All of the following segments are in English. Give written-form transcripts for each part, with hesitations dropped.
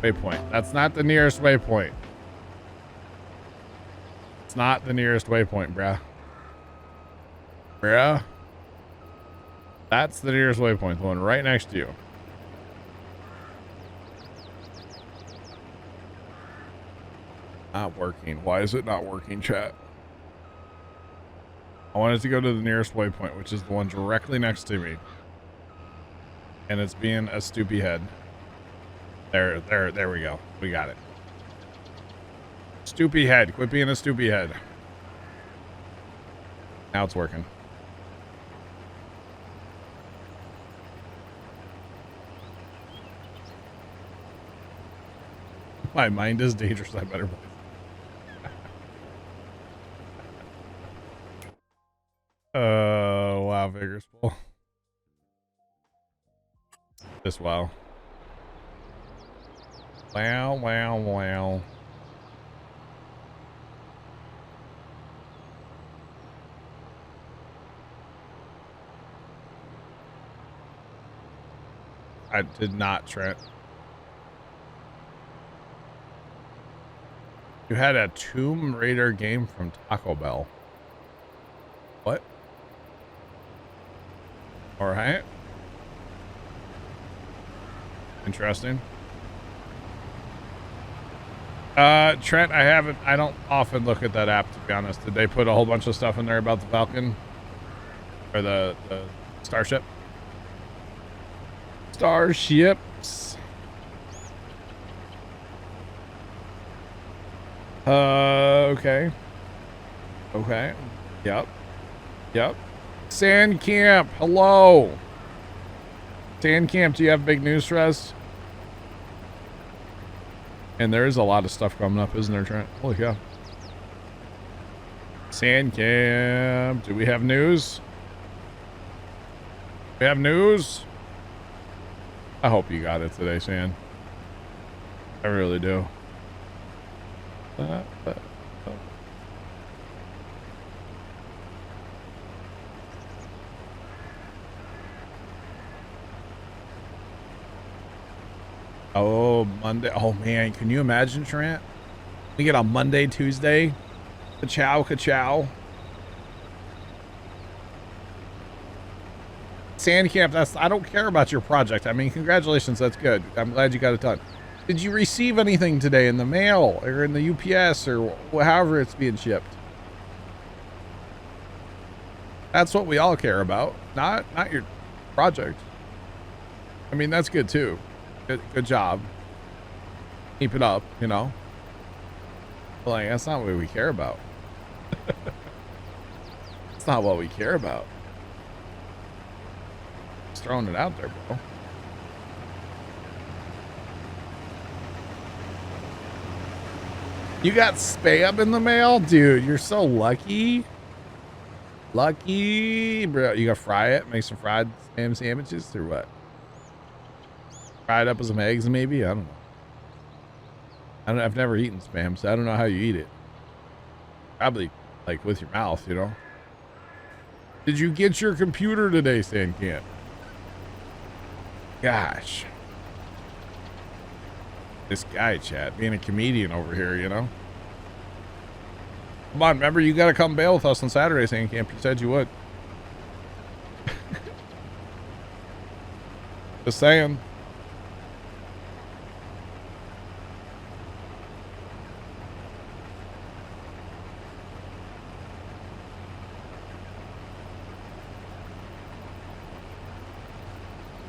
waypoint. That's not the nearest waypoint. It's not the nearest waypoint, bruh. Bruh. That's the nearest waypoint, the one right next to you. Not working. Why is it not working, chat? I wanted to go to the nearest waypoint, which is the one directly next to me. And it's being a stoopy head. There we go. We got it. Stoopy head. Quit being a stoopy head. Now it's working. My mind is dangerous. I better believe. Wow, Vigorous Bull. Just wow. Wow, wow, wow. I did not, Trent. You had a Tomb Raider game from Taco Bell. What? All right. Interesting. Trent, I don't often look at that app, to be honest. Did they put a whole bunch of stuff in there about the Falcon? Or the Starship? Starships. Okay. Okay. Yep. Sand Camp, hello. Sand Camp, do you have big news for us? And there is a lot of stuff coming up, isn't there, Trent? Holy cow. Sand Camp, do we have news? We have news? I hope you got it today, Sand. I really do. Oh, Monday. Oh, man. Can you imagine, Trent? We get on Monday, Tuesday. Ka-chow, ka-chow. Sand Camp, I don't care about your project. I mean, congratulations. That's good. I'm glad you got it done. Did you receive anything today in the mail or in the UPS or however it's being shipped? That's what we all care about. Not your project. I mean, that's good too. Good job. Keep it up, you know. But like, that's not what we care about. That's not what we care about. Just throwing it out there, bro. You got spam in the mail? Dude, you're so lucky. Lucky, bro. You gotta fry it, make some fried spam sandwiches or what? Fry it up with some eggs maybe? I don't know. I've never eaten spam, so I don't know how you eat it. Probably like with your mouth, you know. Did you get your computer today, Sandcamp? Gosh. This guy, Chad, being a comedian over here, you know. Come on, remember, you got to come bail with us on Saturday, Sandcamp. You said you would. Just saying.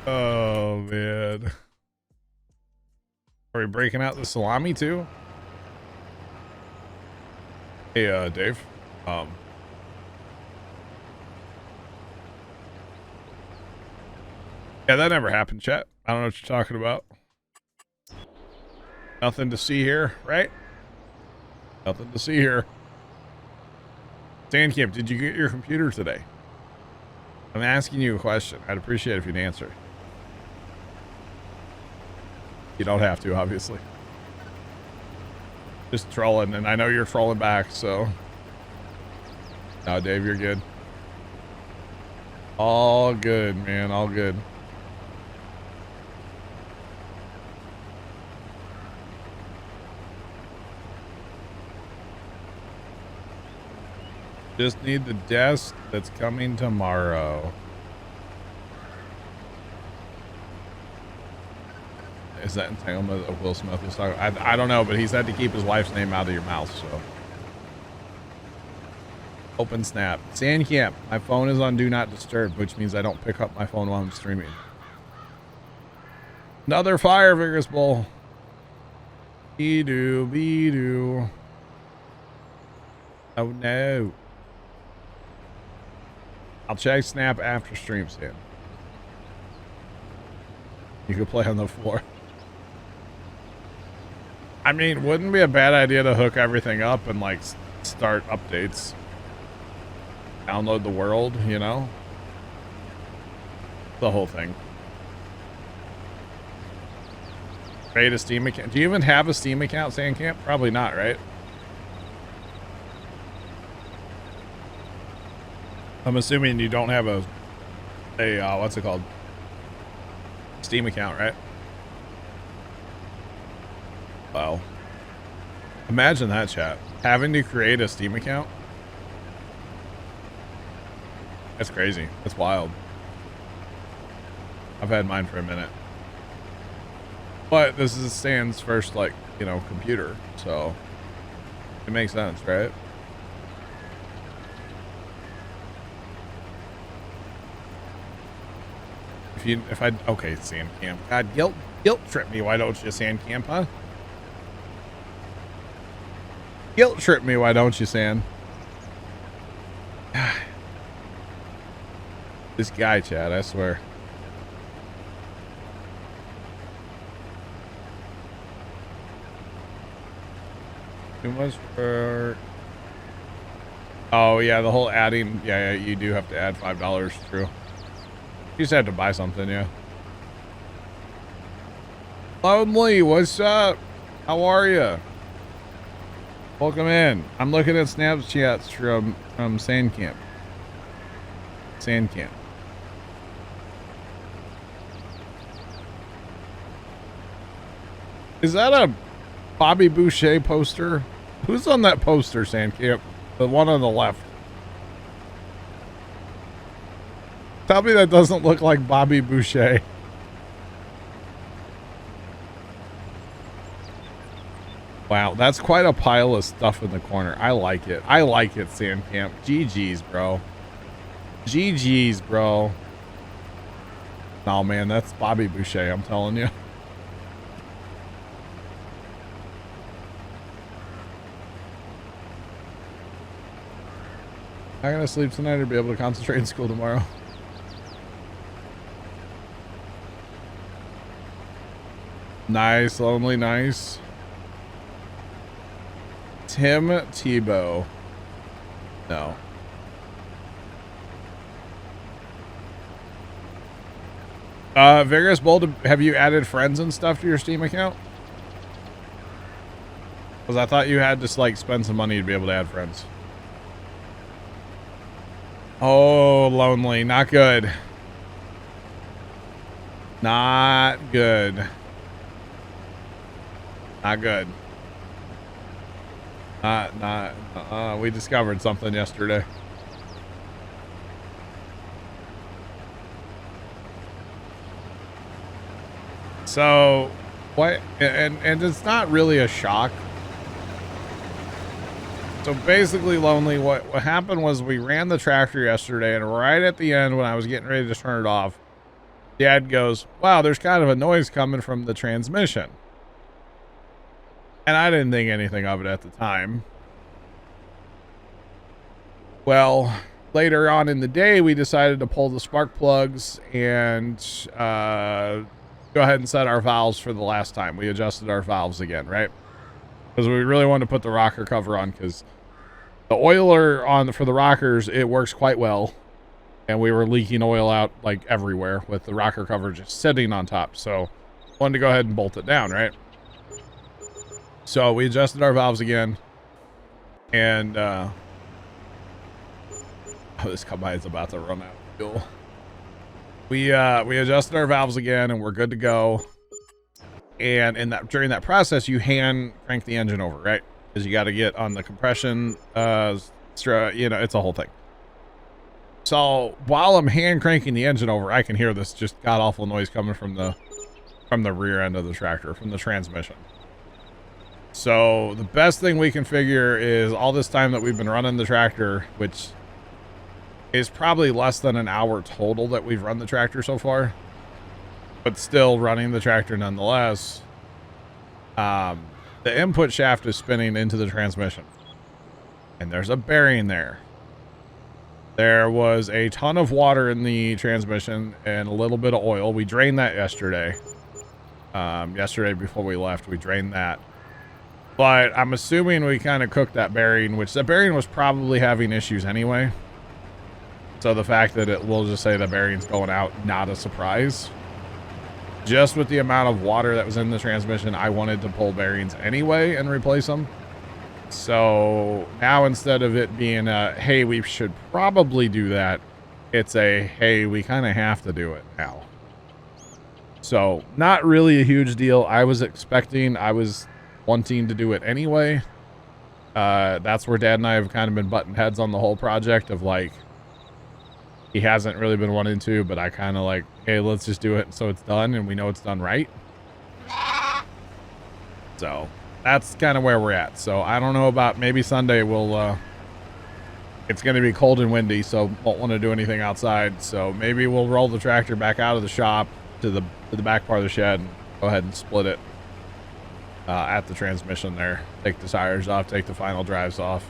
Oh, man. Are we breaking out the salami too? Hey, Dave. Yeah, that never happened, chat. I don't know what you're talking about. Nothing to see here, right? Nothing to see here. Sandcamp, did you get your computer today? I'm asking you a question. I'd appreciate it if you'd answer. You don't have to, obviously. Just trolling, and I know you're trolling back, so. No, Dave, you're good. All good, man. All good. Just need the desk that's coming tomorrow. Is that entanglement that Will Smith was talking about? I don't know, but he said to keep his wife's name out of your mouth, so. Open snap. Sandcamp. My phone is on Do Not Disturb, which means I don't pick up my phone while I'm streaming. Another fire, Vigorous Bull. Be-do, be-do. Oh, no. I'll check Snap after stream, Sam. You could play on the floor. I mean, wouldn't it be a bad idea to hook everything up and, like, start updates? Download the world, you know? The whole thing. Create a Steam account. Do you even have a Steam account, Sandcamp? Probably not, right? I'm assuming you don't have a what's it called? Steam account, right? Wow. Imagine that, chat. Having to create a Steam account. That's crazy. That's wild. I've had mine for a minute. But this is Stan's first, like, you know, computer. So it makes sense, right? Okay, Sandcamp. God, guilt trip me. Why don't you, Sandcamp, huh? Guilt trip me. Why don't you, Sand? This guy, Chad, I swear. Too much for... Oh, yeah, the whole adding... Yeah, you do have to add $5, true. You just had to buy something, yeah. Lonely, what's up? How are you? Welcome in. I'm looking at Snapchats from Sandcamp. Sandcamp. Is that a Bobby Boucher poster? Who's on that poster, Sandcamp? The one on the left. Tell me that doesn't look like Bobby Boucher. Wow, that's quite a pile of stuff in the corner. I like it. I like it, Sandcamp. GG's, bro. GG's, bro. No, man, that's Bobby Boucher, I'm telling you. I'm gonna sleep tonight or be able to concentrate in school tomorrow. Nice, Lonely, nice. Tim Tebow. No. Vigorous Bold, have you added friends and stuff to your Steam account? Because I thought you had to, like, spend some money to be able to add friends. Oh, Lonely. Not good. Not good. Not good. We discovered something yesterday. So, what? And it's not really a shock. So basically, Lonely, what happened was we ran the tractor yesterday, and right at the end when I was getting ready to turn it off, Dad goes, wow, there's kind of a noise coming from the transmission. And I didn't think anything of it at the time. Well, later on in the day, we decided to pull the spark plugs and go ahead and set our valves for the last time. We adjusted our valves again, right? Because we really wanted to put the rocker cover on, because the oiler for the rockers, it works quite well. And we were leaking oil out like everywhere with the rocker cover just sitting on top. So wanted to go ahead and bolt it down, right? So we adjusted our valves again. And oh, this combine is about to run out of fuel. We adjusted our valves again, and we're good to go. And during that process, you hand crank the engine over, right? Because you got to get on the compression extra, you know, it's a whole thing. So while I'm hand cranking the engine over, I can hear this just god awful noise coming from the rear end of the tractor, from the transmission. So the best thing we can figure is all this time that we've been running the tractor, which is probably less than an hour total that we've run the tractor so far, but still running the tractor nonetheless. The input shaft is spinning into the transmission, and there's a bearing there. There was a ton of water in the transmission and a little bit of oil. We drained that yesterday. Yesterday before we left, we drained that. But I'm assuming we kind of cooked that bearing, which the bearing was probably having issues anyway. So the fact that we'll just say the bearing's going out, not a surprise. Just with the amount of water that was in the transmission, I wanted to pull bearings anyway and replace them. So now instead of it being a, hey, we should probably do that, it's a, hey, we kind of have to do it now. So not really a huge deal. I was wanting to do it anyway. That's where Dad and I have kind of been butting heads on the whole project of like, he hasn't really been wanting to, but I kind of like, hey, let's just do it so it's done and we know it's done right. So that's kind of where we're at. So I don't know about, maybe Sunday we'll, it's going to be cold and windy, so won't want to do anything outside. So maybe we'll roll the tractor back out of the shop to the back part of the shed and go ahead and split it at the transmission there. Take the tires off, take the final drives off.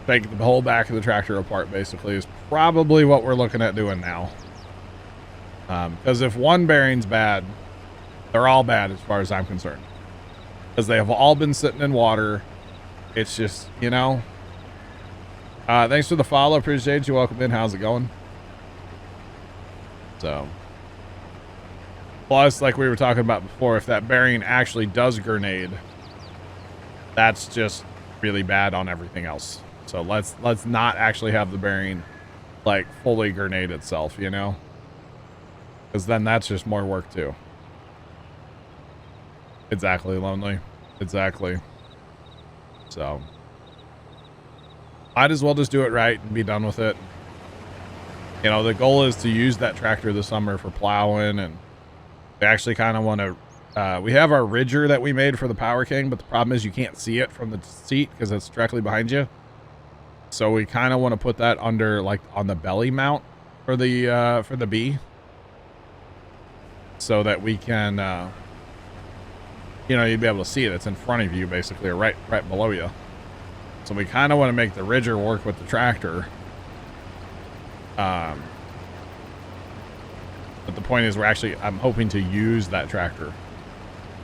Take the whole back of the tractor apart, basically, is probably what we're looking at doing now. Because if one bearing's bad, they're all bad as far as I'm concerned. Because they have all been sitting in water. It's just, you know. Thanks for the follow. Appreciate you. Welcome in. How's it going? So. Plus, like we were talking about before, if that bearing actually does grenade, that's just really bad on everything else. So let's not actually have the bearing like fully grenade itself, you know, because then that's just more work too. Exactly, Lonely. Exactly. So might as well just do it right and be done with it. You know, the goal is to use that tractor this summer for plowing, and we actually kind of want to, we have our ridger that we made for the Power King, but the problem is you can't see it from the seat because it's directly behind you. So we kind of want to put that under, like, on the belly mount for the B, so that we can, you know, you'd be able to see it. It's in front of you, basically, or right below you. So we kind of want to make the ridger work with the tractor. But the point is, I'm hoping to use that tractor.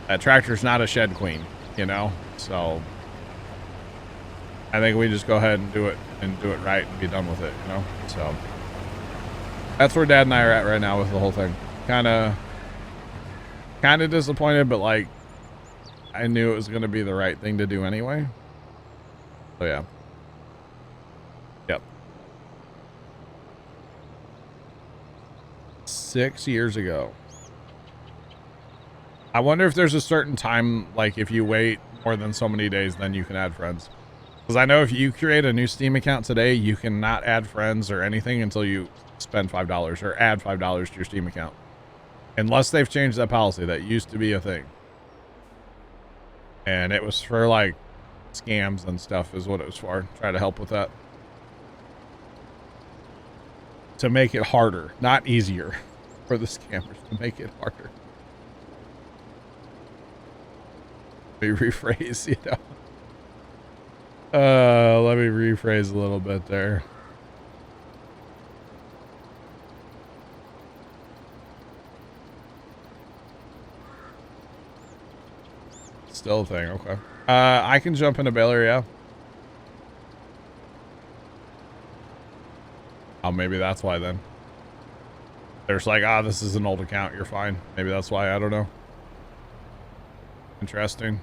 That tractor's not a shed queen, you know, so I think we just go ahead and do it right and be done with it, you know? So that's where Dad and I are at right now with the whole thing. Kind of disappointed, but like, I knew it was going to be the right thing to do anyway. So yeah. Yep. 6 years ago. I wonder if there's a certain time, like if you wait more than so many days, then you can add friends. Because I know if you create a new Steam account today, you cannot add friends or anything until you spend $5 or add $5 to your Steam account. Unless they've changed that policy. That used to be a thing. And it was for like scams and stuff is what it was for. Try to help with that. To make it harder, not easier for the scammers, to make it harder. Let me rephrase, you know. Let me rephrase a little bit there. Still a thing, okay. I can jump into baler, yeah. Oh, maybe that's why then. There's like, this is an old account, you're fine. Maybe that's why, I don't know. Interesting.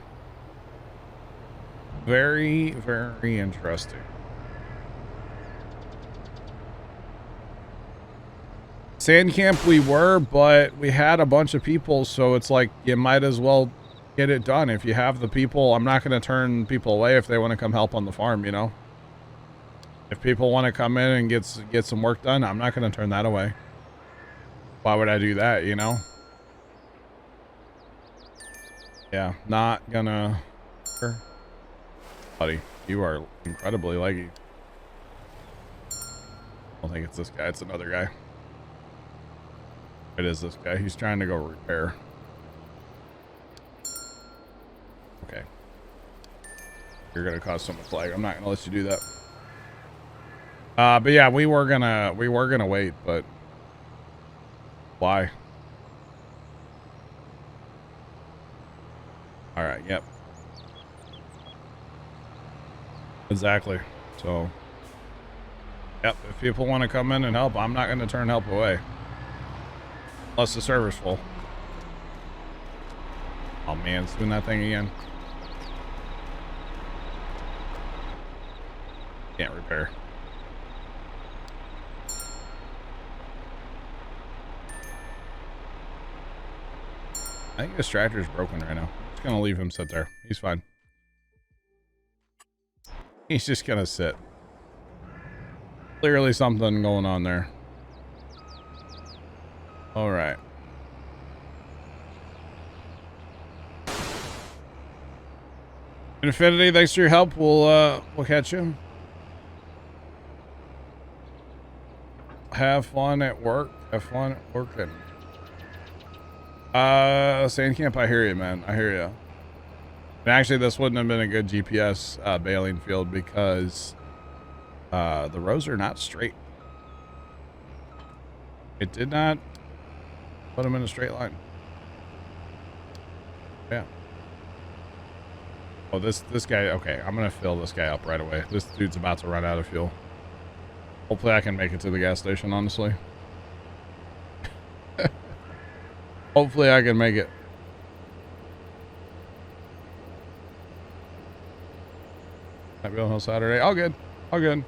Very, very interesting. Sand camp we were, but we had a bunch of people, so it's like you might as well get it done. If you have the people, I'm not going to turn people away if they want to come help on the farm, you know? If people want to come in and get some work done, I'm not going to turn that away. Why would I do that, you know? Yeah, not gonna... Buddy, you are incredibly leggy. I don't think it's this guy, it's another guy. It is this guy. He's trying to go repair. Okay. You're gonna cause so much lag. I'm not gonna let you do that. But yeah, we were gonna wait, but why? All right. Yep. Exactly. So, yep. If people want to come in and help, I'm not gonna turn help away. Unless the server's full. Oh man, it's doing that thing again. Can't repair. I think this tractor's broken right now. I'm just gonna leave him sit there. He's fine. He's just gonna sit. Clearly something going on there. All right. Infinity, thanks for your help. We'll catch you. Have fun at work. Have fun at working. Sand camp, I hear you, man. I hear you. And actually, this wouldn't have been a good GPS bailing field because the rows are not straight. It did not put them in a straight line. Yeah. Oh, this guy. Okay, I'm gonna fill this guy up right away. This dude's about to run out of fuel. Hopefully, I can make it to the gas station. Honestly. Hopefully I can make it. Might be on Saturday. All good. All good.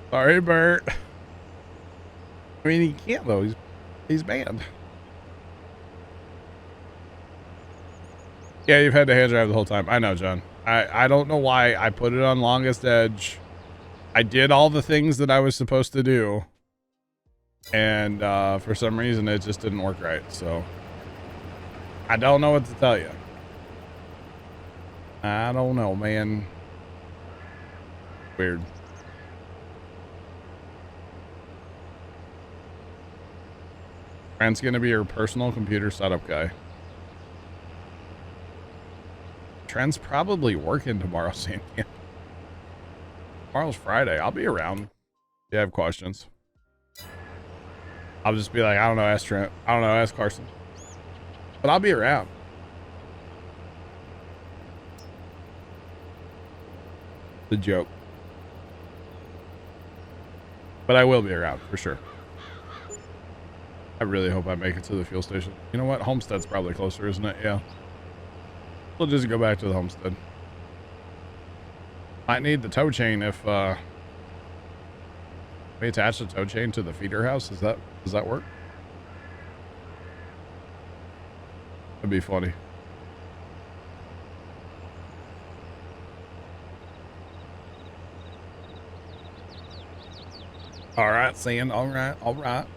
Sorry, Bert. I mean, he can't though. He's banned. Yeah, you've had to hand drive the whole time. I know, John. I don't know why I put it on longest edge. I did all the things that I was supposed to do. And for some reason, it just didn't work right. So I don't know what to tell you. I don't know, man. Weird. Trent's going to be your personal computer setup guy. Trent's probably working tomorrow, Sam. Tomorrow's Friday. I'll be around. If you have questions. I'll just be like, I don't know, ask Trent. I don't know, ask Carson. But I'll be around. The joke. But I will be around, for sure. I really hope I make it to the fuel station. You know what? Homestead's probably closer, isn't it? Yeah. We'll just go back to the homestead. Might need the tow chain if we attach the tow chain to the feeder house. Does that work? That'd be funny. All right, Sand. All right, all right.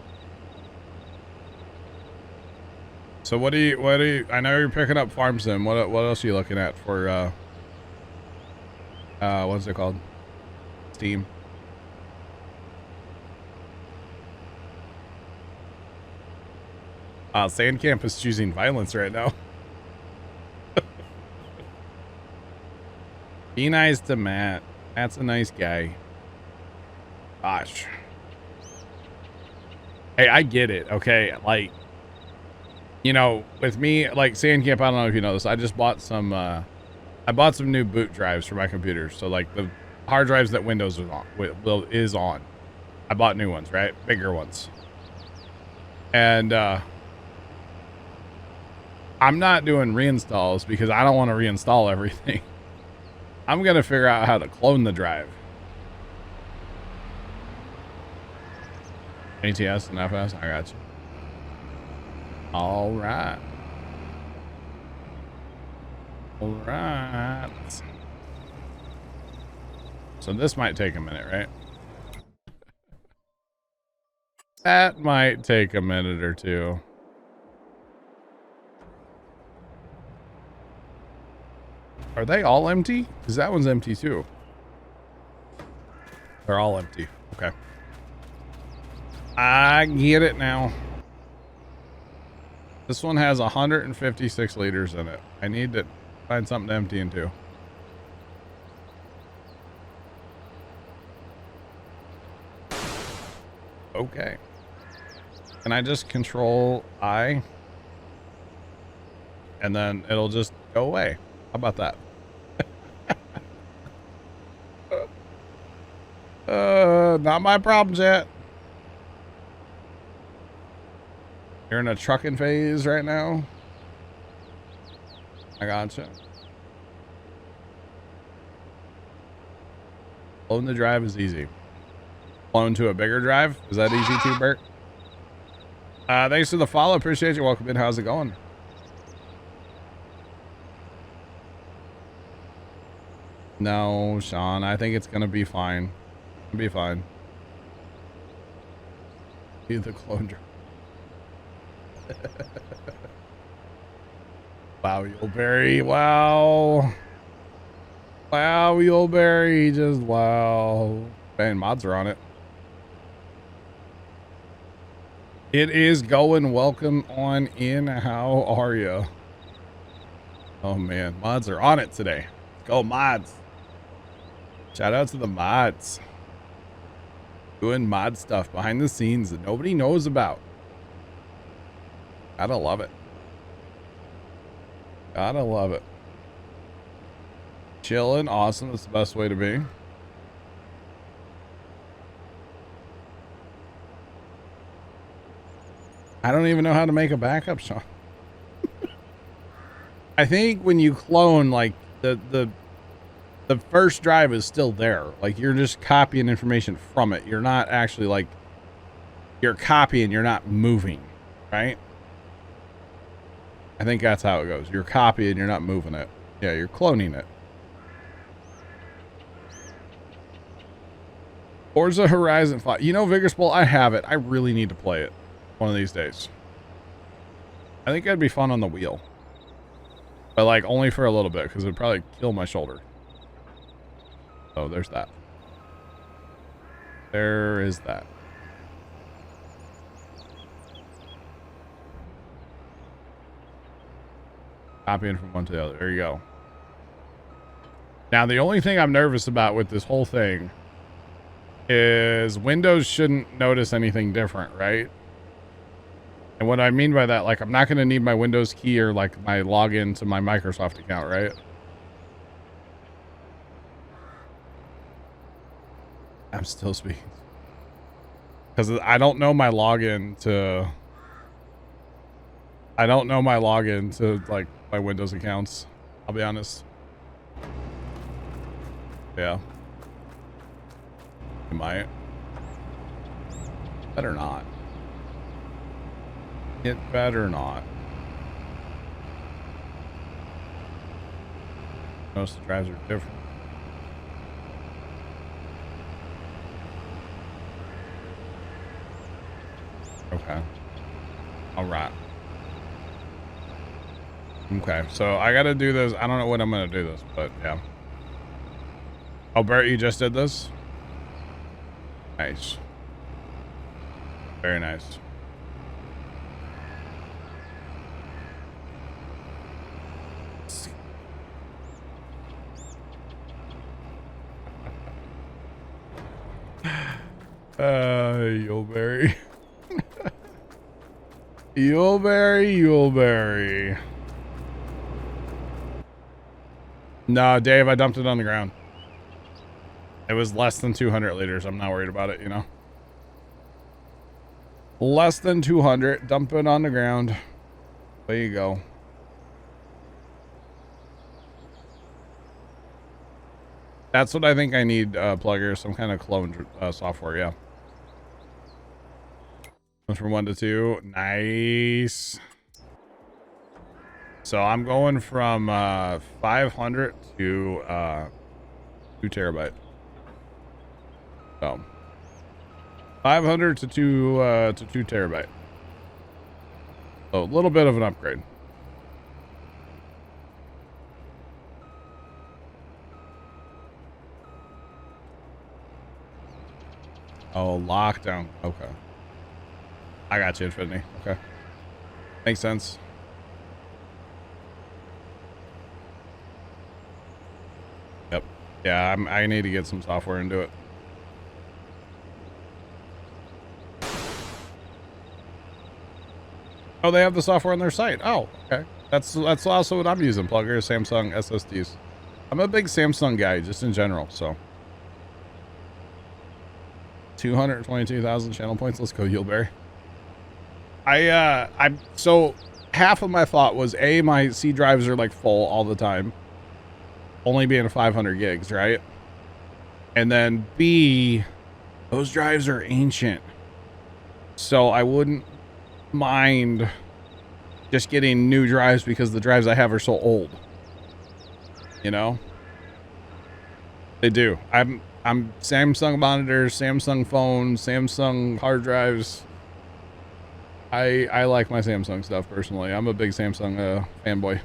So what do you, I know you're picking up farm sim. What else are you looking at for, what's it called? Steam. Sandcamp is choosing violence right now. Be nice to Matt. Matt's a nice guy. Gosh. Hey, I get it. Okay. Like, you know, with me, like Sandcamp, I don't know if you know this. I just bought some, I bought some new boot drives for my computer. So like the hard drives that Windows is on. I bought new ones, right? Bigger ones. And, I'm not doing reinstalls because I don't want to reinstall everything. I'm going to figure out how to clone the drive. ATS and FS, I got you. All right. All right. So this might take a minute, right? That might take a minute or two. Are they all empty? Because that one's empty too. They're all empty. Okay. I get it now. This one has 156 liters in it. I need to find something to empty into. Okay. Can I just control I? And then it'll just go away. How about that? Not my problem yet. You're in a trucking phase right now? I gotcha. Loading the drive is easy. Loan to a bigger drive? Is that easy too, Bert? Thanks for the follow. Appreciate you. Welcome in. How's it going? No, Sean. I think it's gonna be fine. It'll be fine. Be the clone drive. Wow, Yuleberry. Wow. Wow, Yuleberry. Just wow. Man, mods are on it. It is going. Welcome on in. How are you? Oh man, mods are on it today. Let's go, mods. Shout out to the mods. Doing mod stuff behind the scenes that nobody knows about. Gotta love it. Gotta love it. Chilling, awesome. That's the best way to be. I don't even know how to make a backup, Sean. I think when you clone, like the first drive is still there. Like you're just copying information from it. You're not actually like, you're copying, you're not moving, right? I think that's how it goes. You're copying, you're not moving it. Yeah, you're cloning it. Forza Horizon 5. You know, Vigorous Bowl, I have it. I really need to play it one of these days. I think it'd be fun on the wheel. But like only for a little bit because it'd probably kill my shoulder. Oh, there's that. There is that. Copying from one to the other. There you go. Now, the only thing I'm nervous about with this whole thing is Windows shouldn't notice anything different, right? And what I mean by that, like, I'm not going to need my Windows key or like my login to my Microsoft account, right? I'm still speaking. Because I don't know my login to... I don't know my login to, like, my Windows accounts. I'll be honest. Yeah. It might. Better not. It better not. Most drives are different. Okay. All right. Okay, so I gotta do this. I don't know when I'm gonna do this, but yeah. Oh, Bert, you just did this? Nice. Very nice. Yuleberry. Yuleberry. No, Dave, I dumped it on the ground. It was less than 200 liters. I'm not worried about it, you know. Less than 200. Dump it on the ground. There you go. That's what I think I need, Plugger. Some kind of clone software, yeah. Went from 1 to 2. Nice. So I'm going from 500 to 2 terabyte. So 500 to 2 terabyte. So a little bit of an upgrade. Oh, lockdown. Okay. I got you, Infinity. Okay. Makes sense. Yep. Yeah, I need to get some software into it. Oh, they have the software on their site. Oh, okay. That's also what I'm using. Plugger, Samsung SSDs. I'm a big Samsung guy, just in general. So 222,000 channel points. Let's go, Yieldberry. I'm so half of my thought was my C drives are like full all the time, only being 500 gigs, right? And then B, those drives are ancient, so I wouldn't mind just getting new drives because the drives I have are so old. You know, they do. I'm Samsung monitors, Samsung phones, Samsung hard drives. I like my Samsung stuff personally. I'm a big Samsung fanboy.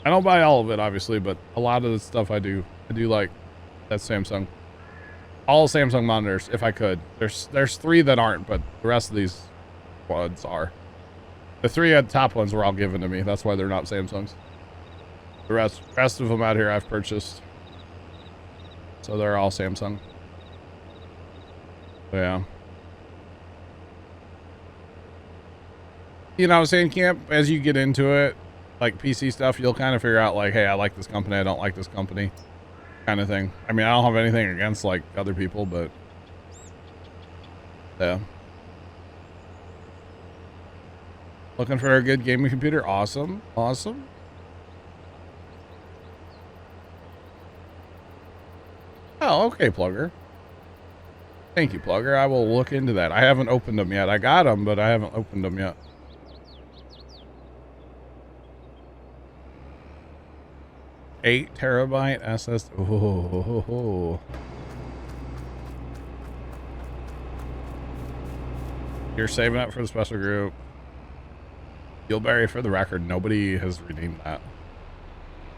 I don't buy all of it, obviously, but a lot of the stuff I do like. That's Samsung. All Samsung monitors, if I could. There's 3 that aren't, but the rest of these ones are. The 3 top ones were all given to me. That's why they're not Samsungs. The rest of them out here I've purchased. So they're all Samsung. Yeah. You know what I'm saying, Camp? As you get into it, like PC stuff, you'll kind of figure out like, hey, I like this company, I don't like this company, kind of thing. I mean, I don't have anything against like other people, but yeah. Looking for a good gaming computer? Awesome. Awesome. Oh, okay, Plugger. Thank you, Plugger. I will look into that. I haven't opened them yet. I got them, but I haven't opened them yet. Eight terabyte SS. Oh. You're saving up for the special group. Yieldberry, for the record, nobody has redeemed that.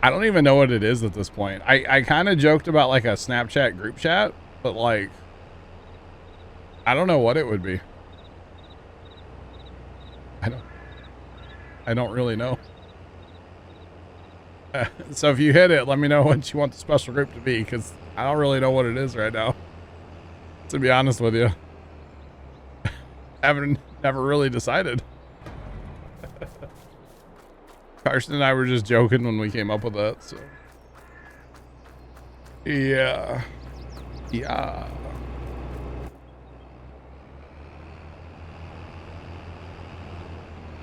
I don't even know what it is at this point. I kind of joked about like a Snapchat group chat, but like, I don't know what it would be. I don't really know. So if you hit it, let me know what you want the special group to be, because I don't really know what it is right now, to be honest with you. Never really decided. Carson and I were just joking when we came up with that, so yeah.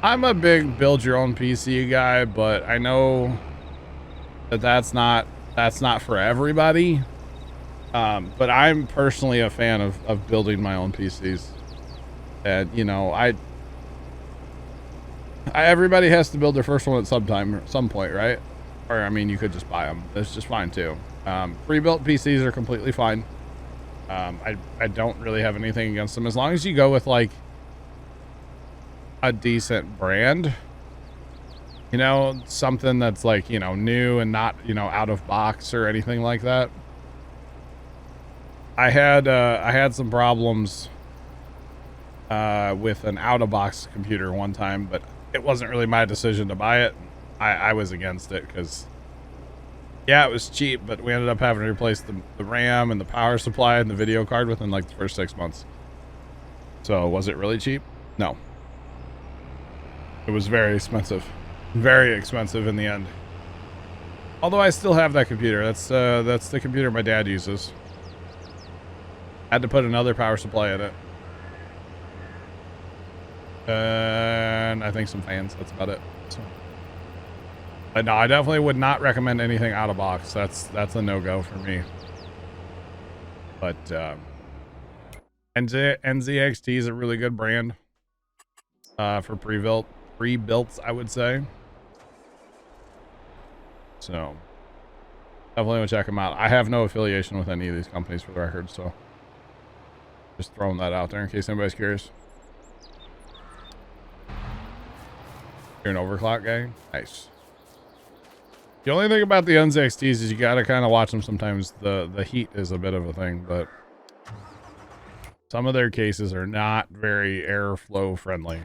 I'm a big build your own PC guy, but I know that's not for everybody. But I'm personally a fan of building my own PCs. And you know, everybody has to build their first one at some point, right? Or I mean, you could just buy them. That's just fine too. Pre-built PCs are completely fine. I don't really have anything against them as long as you go with like a decent brand. You know, something that's like, you know, new and not, you know, out of box or anything like that. I had some problems with an out of box computer one time, but it wasn't really my decision to buy it. I was against it because, yeah, it was cheap, but we ended up having to replace the RAM and the power supply and the video card within like the first 6 months. So was it really cheap? No. It was very expensive. Very expensive in the end. Although I still have that computer. That's the computer my dad uses. Had to put another power supply in it. And I think some fans. That's about it. So. But no, I definitely would not recommend anything out of box. That's a no-go for me. But NZXT is a really good brand for pre-builts, I would say. So definitely want to check them out. I have no affiliation with any of these companies for the record, so just throwing that out there in case anybody's curious. You're an overclock guy? Nice. The only thing about the NZXTs is you gotta kind of watch them sometimes. The heat is a bit of a thing, but some of their cases are not very airflow friendly.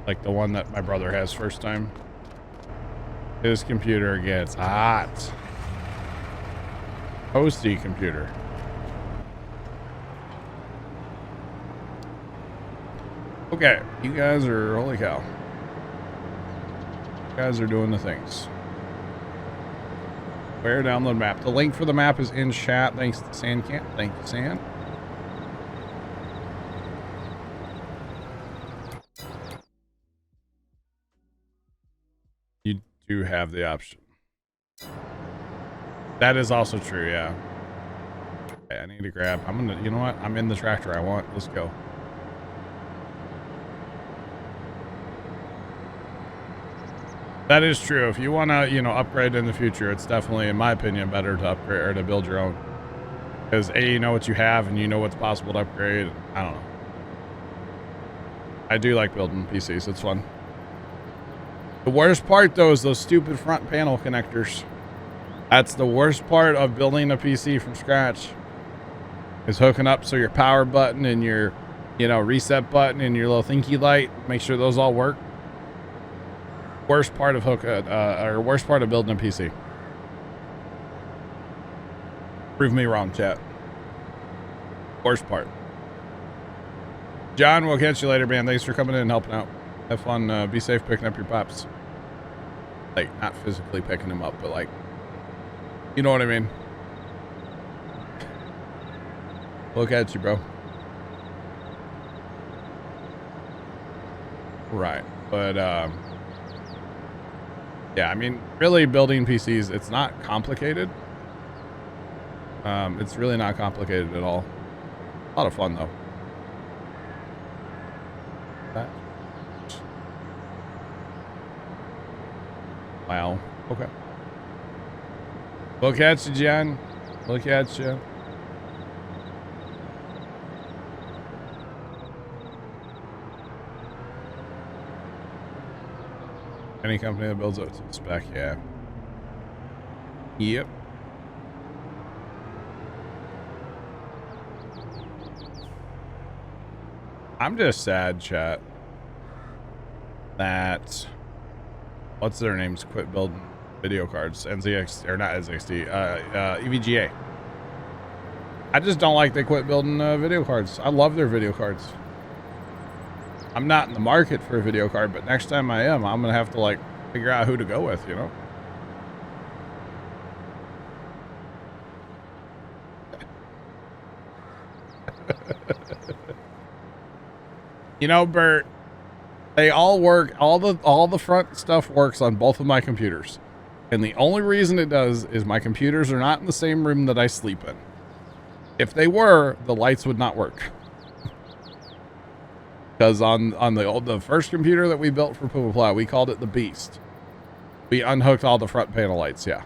Like the one that my brother has first time. His computer gets hot. Toasty computer. Okay, you guys are, holy cow. You guys are doing the things. Where download map? The link for the map is in chat. Thanks to Sandcamp. Thank you, Sand. You do have the option. That is also true, yeah. Okay, I need to grab. I'm gonna, you know what? I'm in the tractor I want. Let's go. That is true. If you want to, you know, upgrade in the future, it's definitely, in my opinion, better to upgrade or to build your own. Because A, you know what you have and you know what's possible to upgrade. I don't know. I do like building PCs. It's fun. The worst part, though, is those stupid front panel connectors. That's the worst part of building a PC from scratch. Is hooking up so your power button and your, you know, reset button and your little thinky light, make sure those all work. Worst part of worst part of building a PC. Prove me wrong, chat. Worst part. John, we'll catch you later, man. Thanks for coming in and helping out. Have fun. Be safe picking up your pops. Like, not physically picking them up, but like, you know what I mean? Look at you, bro. Right. But, yeah, I mean, really building PCs, it's not complicated. It's really not complicated at all. A lot of fun, though. Wow. Okay. Look at you, John. Look at you. Any company that builds up to the spec, yeah. Yep. I'm just sad, chat, that what's their names quit building video cards. NZX, or not NZXT, EVGA. I just don't like they quit building video cards. I love their video cards. I'm not in the market for a video card, but next time I am, I'm gonna have to like figure out who to go with, you know? You know, Bert, they all work, all the front stuff works on both of my computers. And the only reason it does is my computers are not in the same room that I sleep in. If they were, the lights would not work. Because on the first computer that we built for Puma Plow, we called it the Beast. We unhooked all the front panel lights, yeah.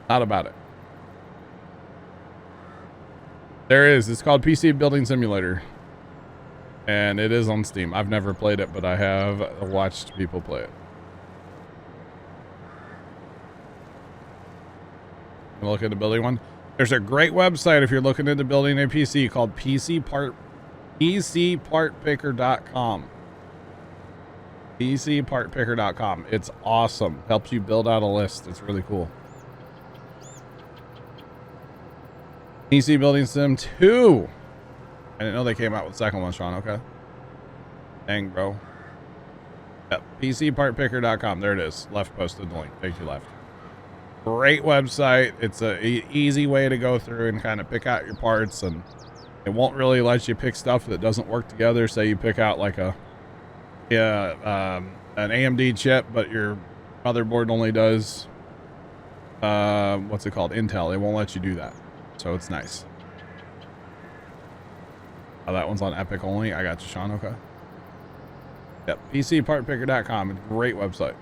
Not about it. There is. It's called PC Building Simulator. And it is on Steam. I've never played it, but I have watched people play it. Look into building one. There's a great website if you're looking into building a PC called PCPartPicker.com. PCPartPicker.com. It's awesome. Helps you build out a list. It's really cool. PC Building Sim 2. I didn't know they came out with the second one, Sean. Okay. Dang, bro. Yep. PCPartPicker.com. There it is. Left posted the link. Thank you, Left. Great website. It's a easy way to go through and kind of pick out your parts, and it won't really let you pick stuff that doesn't work together. Say you pick out like an AMD chip, but your motherboard only does what's it called? Intel. It won't let you do that. So it's nice. Oh, that one's on Epic only. I got you, Sean. Okay. Yep. PCPartPicker.com. Great website.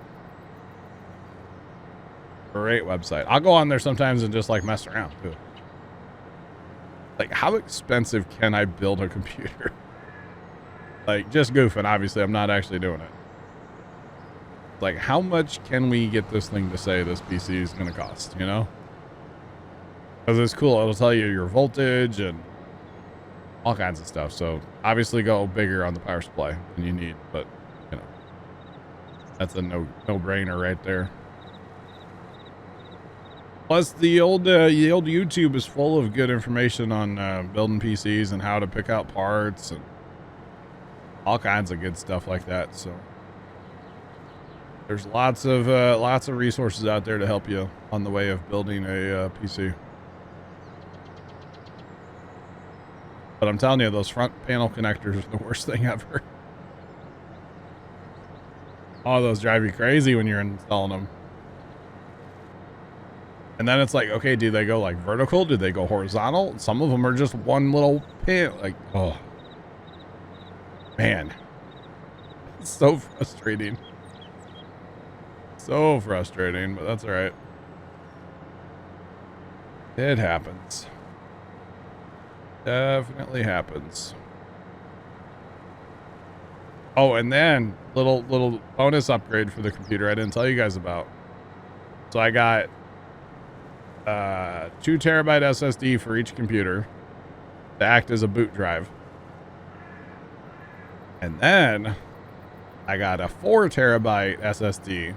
Great website. I'll go on there sometimes and just like mess around too. Like, how expensive can I build a computer? Like, just goofing. Obviously, I'm not actually doing it. Like, how much can we get this thing to say this PC is going to cost, you know? Because it's cool. It'll tell you your voltage and all kinds of stuff. So, obviously, go bigger on the power supply than you need. But, you know, that's a no-brainer right there. Plus, the old YouTube is full of good information on building PCs and how to pick out parts and all kinds of good stuff like that. So there's lots of resources out there to help you on the way of building a PC. But I'm telling you, those front panel connectors are the worst thing ever. Oh, those drive you crazy when you're installing them. And then it's like, okay, do they go like vertical? Do they go horizontal? Some of them are just one little pin. Like, oh, man. It's so frustrating. So frustrating, but that's all right. It happens. Definitely happens. Oh, and then little bonus upgrade for the computer I didn't tell you guys about. So I got 2 terabyte SSD for each computer to act as a boot drive. And then I got a 4 terabyte SSD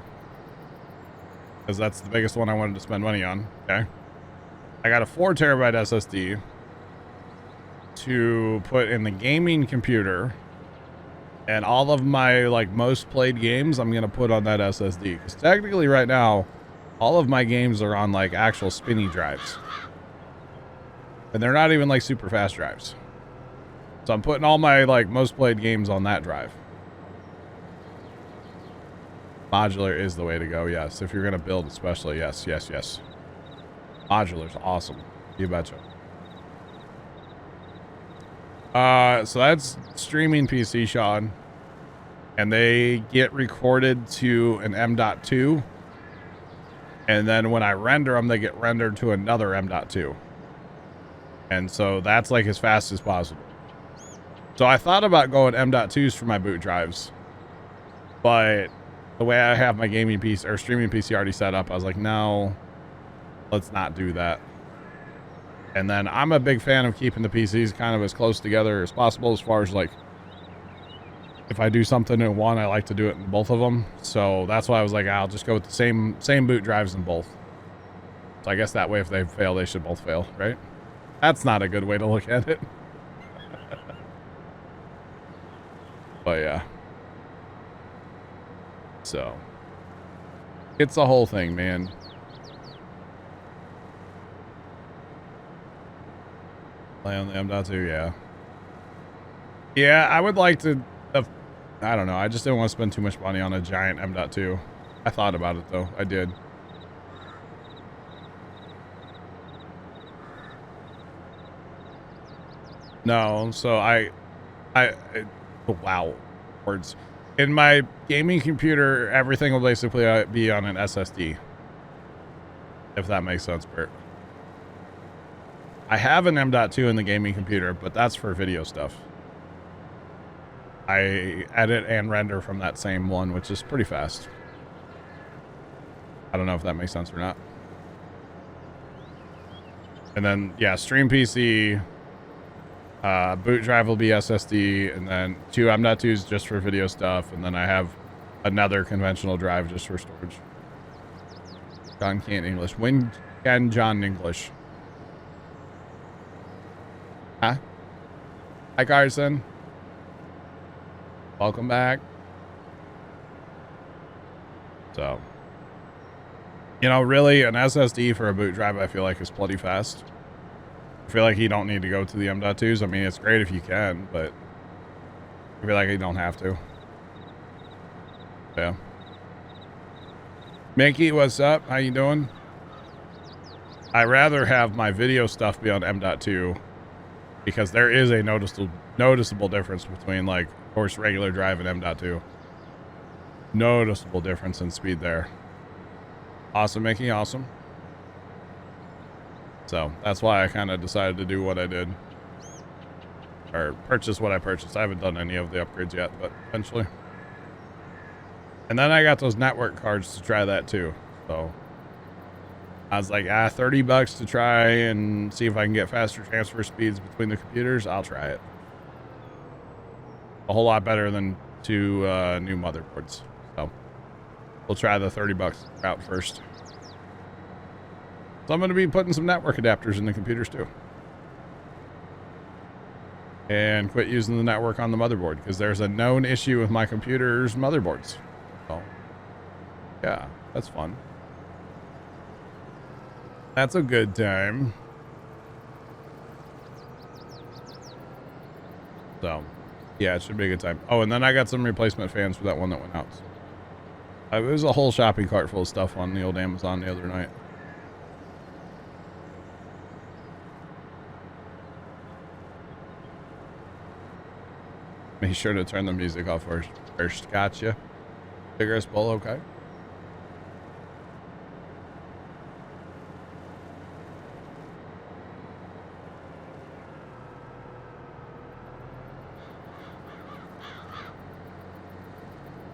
because that's the biggest one I wanted to spend money on. Okay. I got a 4 terabyte SSD to put in the gaming computer, and all of my like most played games I'm going to put on that SSD because technically right now all of my games are on like actual spinny drives. And they're not even like super fast drives. So I'm putting all my like most played games on that drive. Modular is the way to go, yes. If you're going to build especially, yes. Modular's awesome. You betcha. So that's streaming PC, Sean. And they get recorded to an M.2. And then when I render them, they get rendered to another M.2. And so that's like as fast as possible. So I thought about going M.2s for my boot drives. But the way I have my gaming PC or streaming PC already set up, I was like, no, let's not do that. And then I'm a big fan of keeping the PCs kind of as close together as possible as far as like, if I do something in one, I like to do it in both of them. So that's why I was like, I'll just go with the same boot drives in both. So I guess that way if they fail, they should both fail, right? That's not a good way to look at it. But yeah. So it's a whole thing, man. Play on the M.2, yeah. Yeah, I would like to... I don't know. I just didn't want to spend too much money on a giant M.2. I thought about it, though. I did. No, so wow. Words. In my gaming computer, everything will basically be on an SSD. If that makes sense, Bert. I have an M.2 in the gaming computer, but that's for video stuff. I edit and render from that same one, which is pretty fast. I don't know if that makes sense or not. And then, yeah, stream PC, boot drive will be SSD, and then 2 M.2s just for video stuff, and then I have another conventional drive just for storage. John can't English. When can John English? Huh? Hi, Carson. Welcome back. So, you know, really an SSD for a boot drive, I feel like is plenty fast. I feel like you don't need to go to the M.2s. I mean, it's great if you can, but I feel like you don't have to. Yeah. Mickey, what's up? How you doing? I'd rather have my video stuff be on M.2 because there is a noticeable difference between, like, of course, regular drive and M.2. Noticeable difference in speed there. Awesome, Mickey, awesome. So that's why I kind of decided to do what I did. Or purchase what I purchased. I haven't done any of the upgrades yet, but eventually. And then I got those network cards to try that too. So I was like, $30 to try and see if I can get faster transfer speeds between the computers. I'll try it. A whole lot better than 2 new motherboards. So we'll try the $30 route first. So I'm going to be putting some network adapters in the computers too. And quit using the network on the motherboard because there's a known issue with my computer's motherboards. So yeah, that's fun. That's a good time. So yeah, it should be a good time. Oh, and then I got some replacement fans for that one that went out. So, it was a whole shopping cart full of stuff on the old Amazon the other night. Make sure to turn the music off first. Gotcha. Vigorous bowl, okay.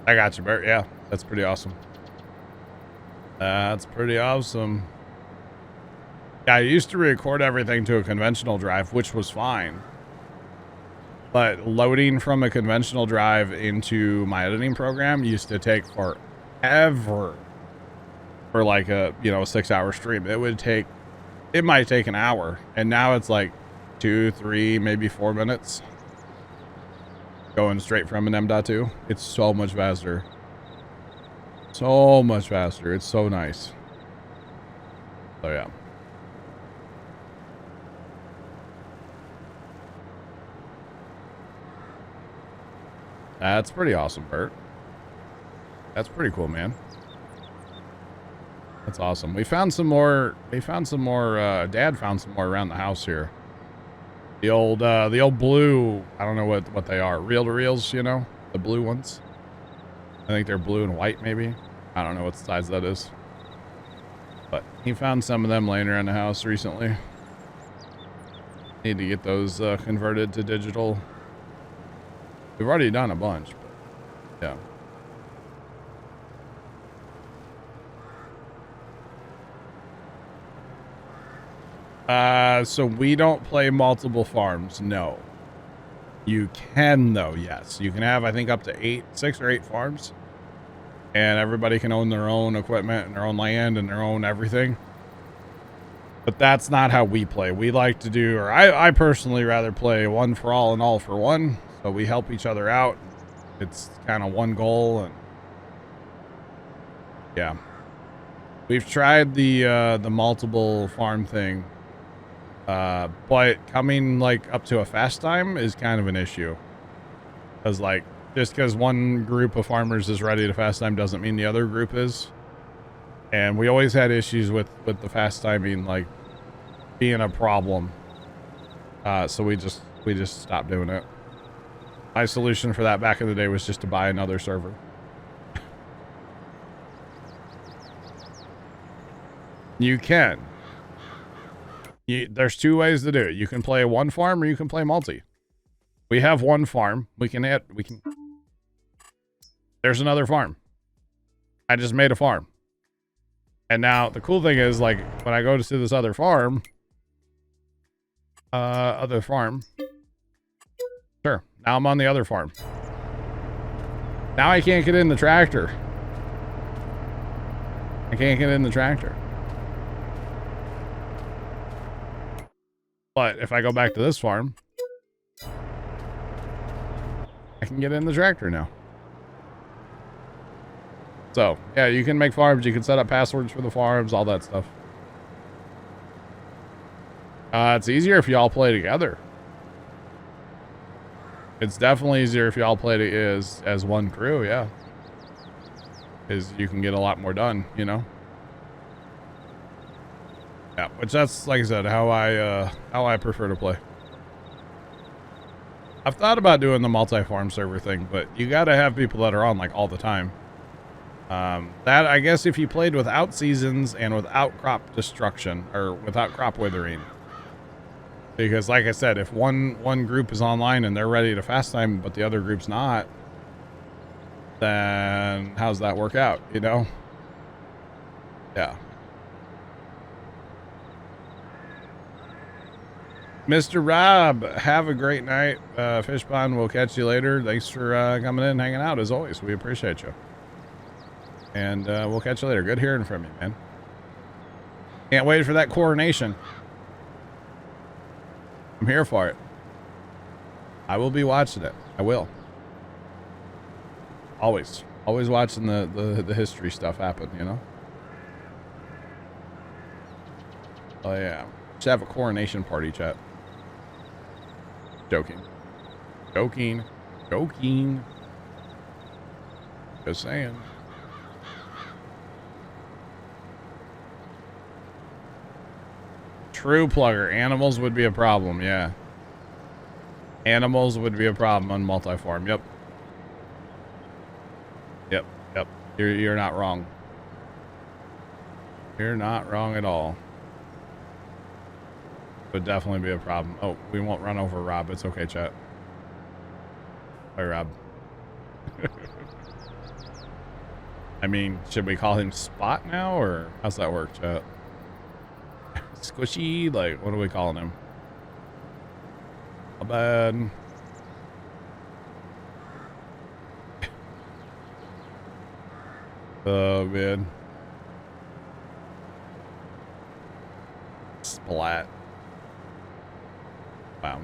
I got you, Bert. Yeah, that's pretty awesome. That's pretty awesome. Yeah, I used to record everything to a conventional drive, which was fine. But loading from a conventional drive into my editing program used to take forever for like a 6-hour stream. It might take an hour. And now it's like 2, 3, maybe 4 minutes. Going straight from an M.2. It's so much faster. So much faster. It's so nice. So yeah. That's pretty awesome, Bert. That's pretty cool, man. That's awesome. We found some more. Dad found some more around the house here. The old blue. I don't know what they are. Reel-to-reels, the blue ones. I think they're blue and white, maybe. I don't know what size that is. But he found some of them laying around the house recently. Need to get those converted to digital. We've already done a bunch, but yeah. So we don't play multiple farms, no. You can though, yes. You can have, I think, up to 6 or 8 farms. And everybody can own their own equipment and their own land and their own everything. But that's not how we play. We like to do, or I personally rather play one for all and all for one. So we help each other out. It's kind of one goal, and yeah. We've tried the multiple farm thing, but coming like up to a fast time is kind of an issue. Because just because one group of farmers is ready to fast time doesn't mean the other group is. And we always had issues with the fast timing being a problem. So we just stopped doing it. My solution for that back in the day was just to buy another server. You can. There's 2 ways to do it. You can play one farm or you can play multi. We have one farm. There's another farm. I just made a farm. And now the cool thing is when I go to see this other farm, sure. Now I'm on the other farm. Now I can't get in the tractor. But if I go back to this farm, I can get in the tractor now. So, yeah, you can make farms. You can set up passwords for the farms, all that stuff. It's easier if you all play together. It's definitely easier if you all play as one crew, yeah. Because you can get a lot more done, Yeah, which that's, like I said, how I prefer to play. I've thought about doing the multi-farm server thing, but you gotta have people that are on all the time. That, I guess, if you played without seasons and without crop destruction, or without crop withering. Because, like I said, if one group is online and they're ready to fast time, but the other group's not, then how's that work out, you know? Yeah. Mr. Rob, have a great night. Fish Pond, we'll catch you later. Thanks for coming in and hanging out, as always. We appreciate you. And we'll catch you later. Good hearing from you, man. Can't wait for that coronation. I'm here for it. I will be watching it. I will. Always. Always watching the history stuff happen, you know? Oh, yeah. Should have a coronation party, chat. Joking. Joking. Joking. Just saying. True plugger. Animals would be a problem, yeah. Animals would be a problem on multi-farm. Yep. Yep. Yep. You're not wrong. You're not wrong at all. Would definitely be a problem. Oh, we won't run over Rob. It's okay, chat. Bye, Rob. I mean, should we call him Spot now, or how's that work, chat? Squishy? Like, what are we calling him? How bad? Oh, man. Splat. Wow.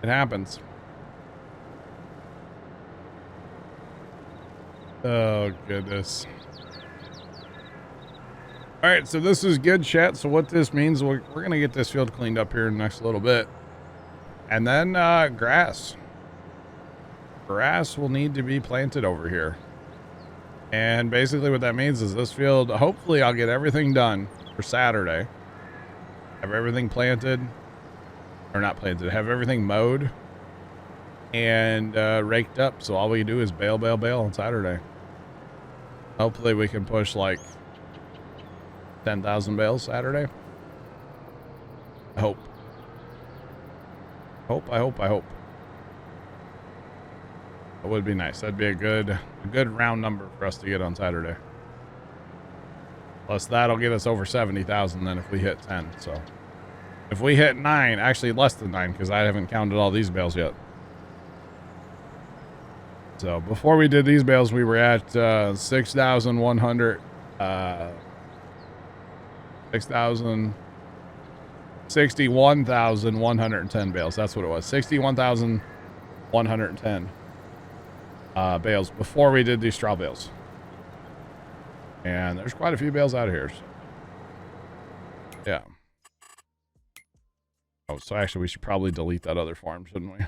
It happens. Oh, goodness. All right, so this is good, chat. So what this means, we're going to get this field cleaned up here in the next little bit. And then grass. Grass will need to be planted over here. And basically what that means is this field, hopefully I'll get everything done for Saturday. Have everything planted. Or not planted, have everything mowed. And raked up. So all we do is bale on Saturday. Hopefully we can push like 10,000 bales Saturday. I hope. I hope. That would be nice. That'd be a good round number for us to get on Saturday. Plus that'll get us over 70,000 then if we hit 10. So if we hit 9, actually less than 9, because I haven't counted all these bales yet. So before we did these bales, we were at 6,100. 61,110 bales. That's what it was. 61,110 bales before we did these straw bales. And there's quite a few bales out of here. So. Yeah. Oh, so actually we should probably delete that other farm, shouldn't we?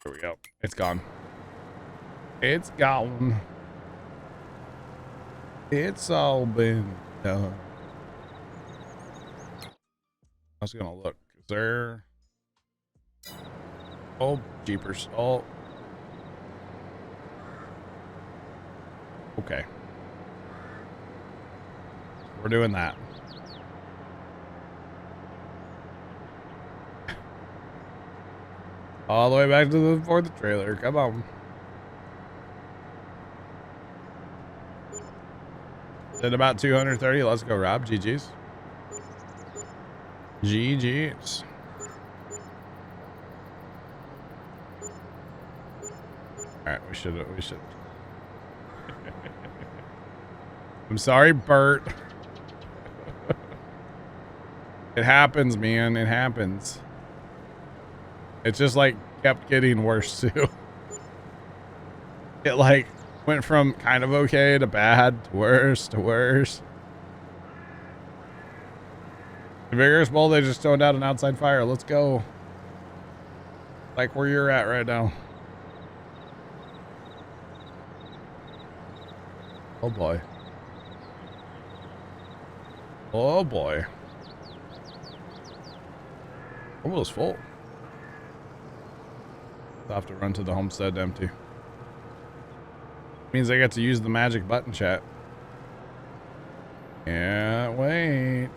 There we go. It's gone. It's gone. It's all been done. I was gonna look. Is there? Oh, jeepers. Oh. Okay. We're doing that. All the way back to the fourth trailer. Come on. At about 230. Let's go, Rob. GG's. GG's. All right, we should. I'm sorry, Bert. It happens, man. It happens. It just like kept getting worse too. It like went from kind of okay to bad to worse to worse. The Vigorous Bowl, they just toned out an outside fire. Let's go. Like where you're at right now. Oh boy. Oh boy. Almost full. I'll have to run to the homestead empty. Means I get to use the magic button, chat. Yeah, wait.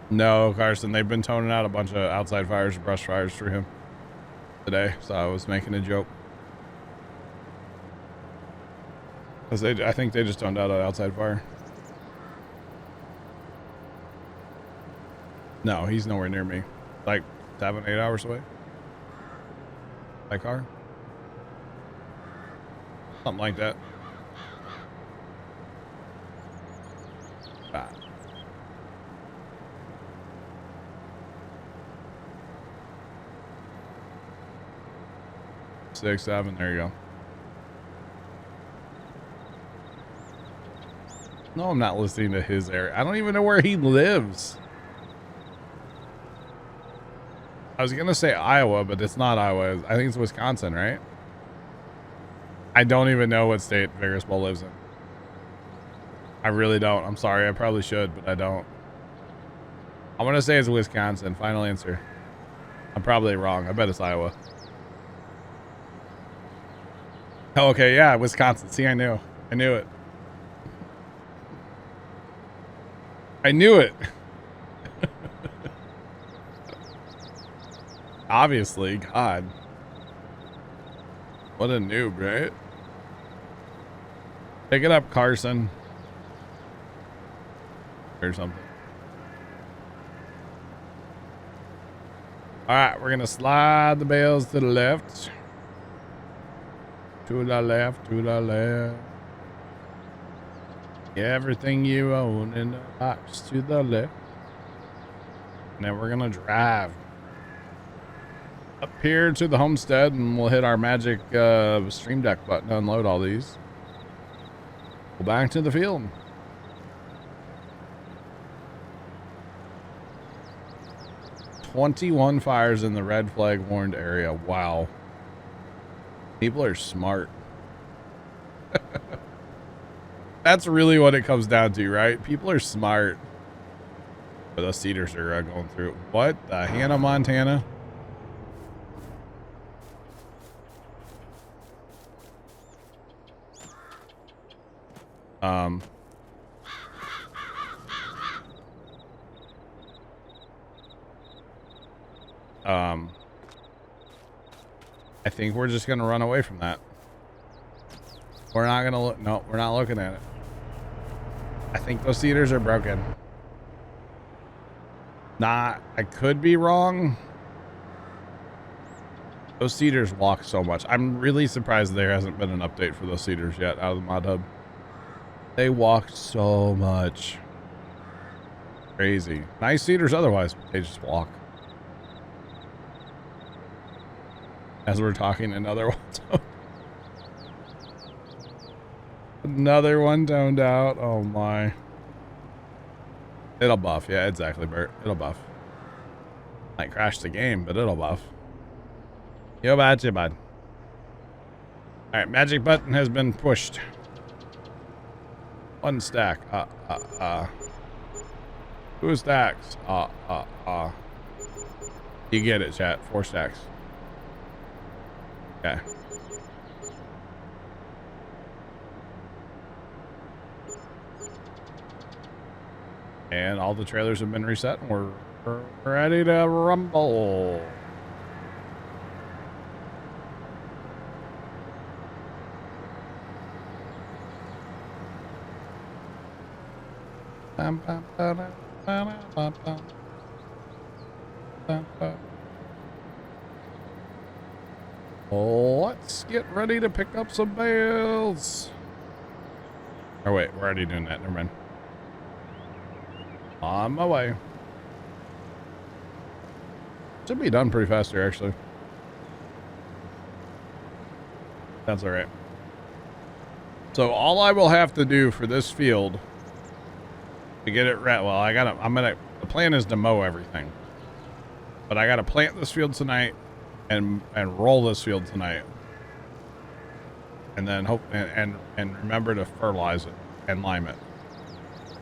No, Carson, they've been toning out a bunch of outside fires, brush fires for him today, so I was making a joke. Because I think they just toned out an outside fire. No, he's nowhere near me. Like 7-8 hours away. By car. Something like that. Ah. 6, 7, there you go. No, I'm not listening to his area. I don't even know where he lives. I was going to say Iowa, but it's not Iowa. I think it's Wisconsin, right? I don't even know what state Vigorous Bull lives in. I really don't. I'm sorry. I probably should, but I don't. I'm going to say it's Wisconsin. Final answer. I'm probably wrong. I bet it's Iowa. Oh, okay. Yeah, Wisconsin. See, I knew. I knew it. I knew it. Obviously, God. What a noob, right? Pick it up, Carson. Or something. Alright, we're gonna slide the bales to the left. To the left, to the left. Everything you own in the box to the left. And then we're gonna drive up here to the homestead and we'll hit our magic stream deck button to unload all these. Go back to the field. "21 fires in the red flag warned area." Wow. People are smart. That's really what it comes down to, right? People are smart. But those cedars are going through. What the Hannah, Montana? I think we're just gonna run away from that. We're not gonna look. No, we're not looking at it. I think those cedars are broken. Nah, I could be wrong. Those cedars walk so much. I'm really surprised there hasn't been an update for those cedars yet out of the mod hub. They walk so much. Crazy. Nice cedars otherwise, but they just walk. As we're talking, another one. Another one toned out. Oh my. It'll buff. Yeah, exactly, Bert. It'll buff. Might crash the game, but it'll buff. You betcha, bud. Alright, magic button has been pushed. One stack. 2 stacks. You get it, chat. 4 stacks. Okay. And all the trailers have been reset and we're ready to rumble. Let's get ready to pick up some bales. Oh wait, we're already doing that. Never mind. On my way. Should be done pretty fast here, actually. That's all right. So all I will have to do for this field to get it right. Well, the plan is to mow everything, but I gotta plant this field tonight and roll this field tonight, and then hope and remember to fertilize it and lime it.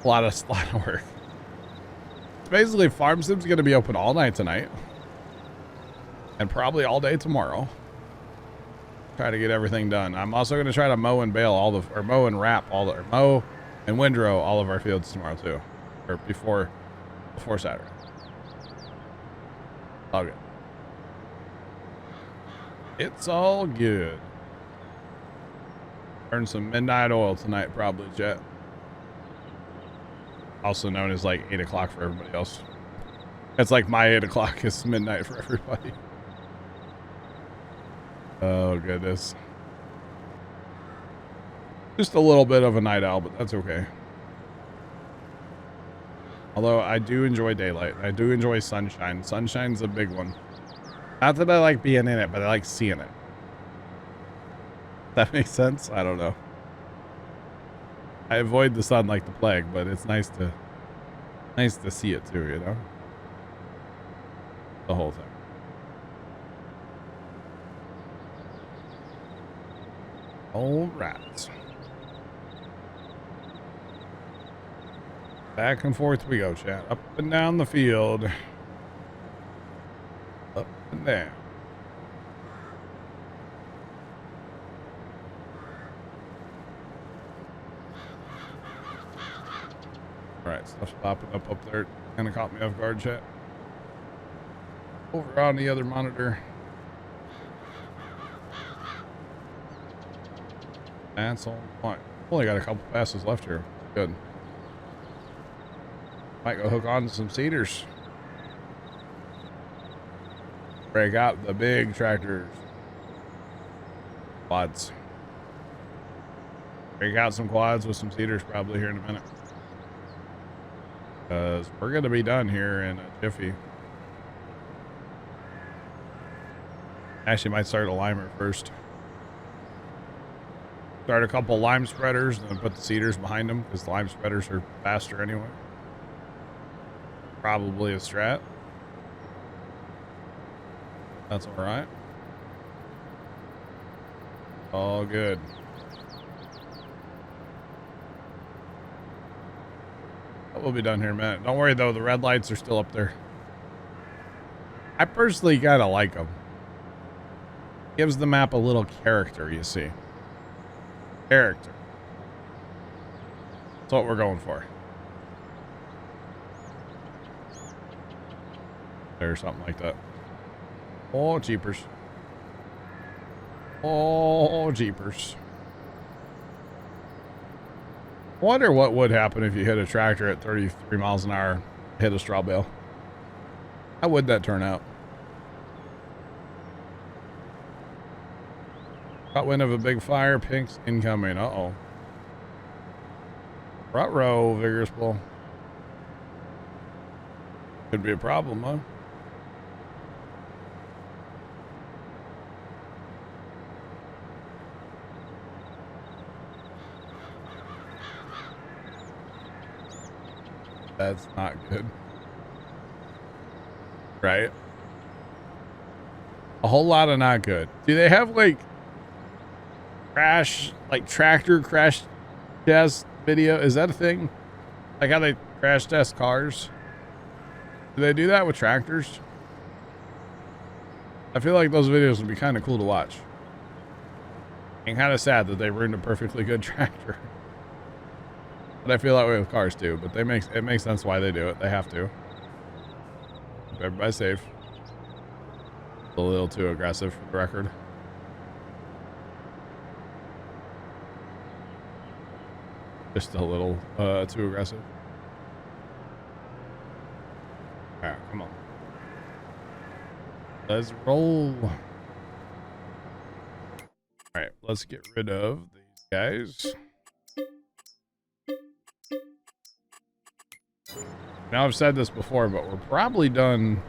A lot of work. Basically, Farm Sim's going to be open all night tonight. And probably all day tomorrow. Try to get everything done. I'm also going to try to mow and bale all the, or mow and wrap all the, or mow and windrow all of our fields tomorrow too. Or before Saturday. All good. It's all good. Earn some midnight oil tonight probably, Jet. Also known as like 8 o'clock for everybody else. It's like my 8 o'clock is midnight for everybody. Oh, goodness. Just a little bit of a night owl, but that's okay. Although I do enjoy daylight. I do enjoy sunshine. Sunshine's a big one. Not that I like being in it, but I like seeing it. That makes sense? I don't know. I avoid the sun like the plague, but it's nice to see it too, you know? The whole thing. All right. Back and forth we go, chat. Up and down the field. Up and down. Alright, stuff's popping up there. Kind of caught me off guard, chat. Over on the other monitor. That's all fine. Only got a couple passes left here. Good. Might go hook on to some cedars. Break out the big tractors. Quads. Break out some quads with some cedars probably here in a minute. Because we're going to be done here in a jiffy. Actually might start a limer first. Start a couple lime spreaders and then put the cedars behind them because lime spreaders are faster anyway. Probably a strat. That's all right. All good. We'll be done here in a minute. Don't worry though, the red lights are still up there. I personally kind of like them. Gives the map a little character, you see. Character. That's what we're going for. Or something like that. Oh, jeepers. Oh, jeepers. Wonder what would happen if you hit a tractor at 33 miles an hour, hit a straw bale. How would that turn out? Caught wind of a big fire, pinks incoming. Uh-oh. Front row, vigorous bull. Could be a problem, huh? That's not good. Right? A whole lot of not good. Do they have like crash, like tractor crash test video? Is that a thing? Like how they crash test cars? Do they do that with tractors? I feel like those videos would be kind of cool to watch. And kind of sad that they ruined a perfectly good tractor. But I feel that way with cars too. But it makes sense why they do it. They have to. Keep everybody safe. A little too aggressive for the record. Just a little too aggressive. Alright, come on. Let's roll. Alright, let's get rid of these guys. Now I've said this before, but we're probably done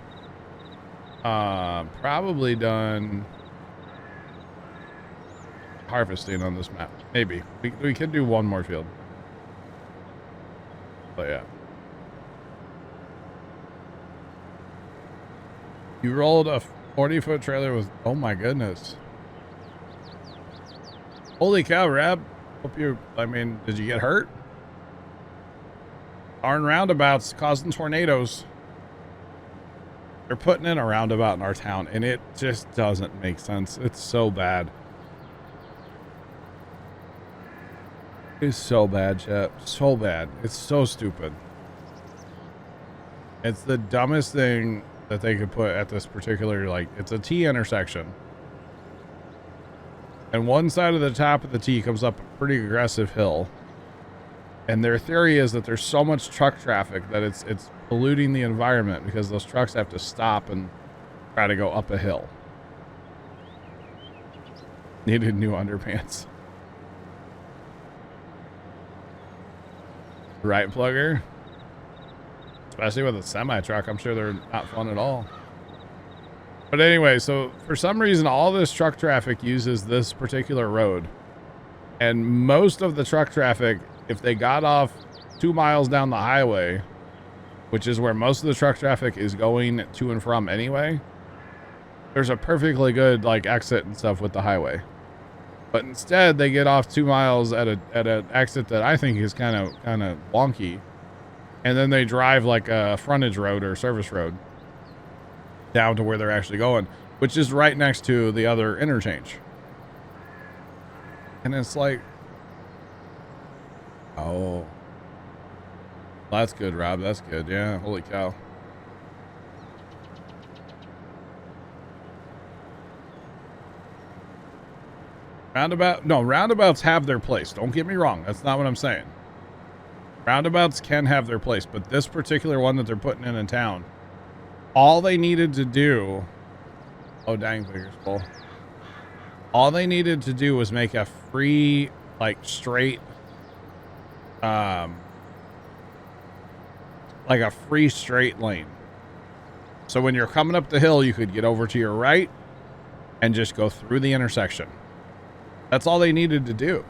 harvesting on this map. Maybe. We could do one more field. But yeah. You rolled a 40-foot trailer with, oh my goodness. Holy cow, Rab. Hope you, I mean, did you get hurt? Darn roundabouts causing tornadoes. They're putting in a roundabout in our town, and it just doesn't make sense. It's so bad. It's so bad, chat. So bad. It's so stupid. It's the dumbest thing that they could put at this particular, like, it's a T intersection. And one side of the top of the T comes up a pretty aggressive hill. And their theory is that there's so much truck traffic that it's polluting the environment because those trucks have to stop and try to go up a hill. Needed new underpants. Right, Plugger? Especially with a semi-truck, I'm sure they're not fun at all. But anyway, so for some reason, all this truck traffic uses this particular road. And most of the truck traffic, if they got off 2 miles down the highway, which is where most of the truck traffic is going to and from anyway, there's a perfectly good, like, exit and stuff with the highway. But instead, they get off 2 miles at an exit that I think is kind of wonky. And then they drive like a frontage road or service road down to where they're actually going, which is right next to the other interchange. And it's like, oh, that's good, Rob. That's good. Yeah. Holy cow. Roundabouts have their place. Don't get me wrong. That's not what I'm saying. Roundabouts can have their place, but this particular one that they're putting in town, all they needed to do, oh dang, fingers full. All they needed to do was make a free, like, straight, like a free straight lane. So when you're coming up the hill, you could get over to your right and just go through the intersection. That's all they needed to do.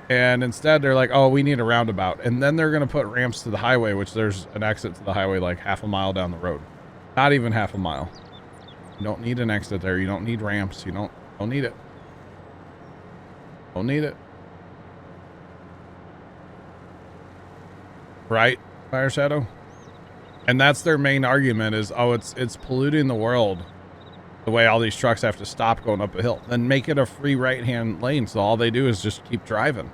And instead they're like, oh, we need a roundabout. And then they're going to put ramps to the highway, which there's an exit to the highway like half a mile down the road. Not even half a mile. You don't need an exit there. You don't need ramps. You don't need it. Don't need it. Right, Fire Shadow? And that's their main argument is, oh, it's polluting the world. The way all these trucks have to stop going up a hill. Then make it a free right-hand lane so all they do is just keep driving.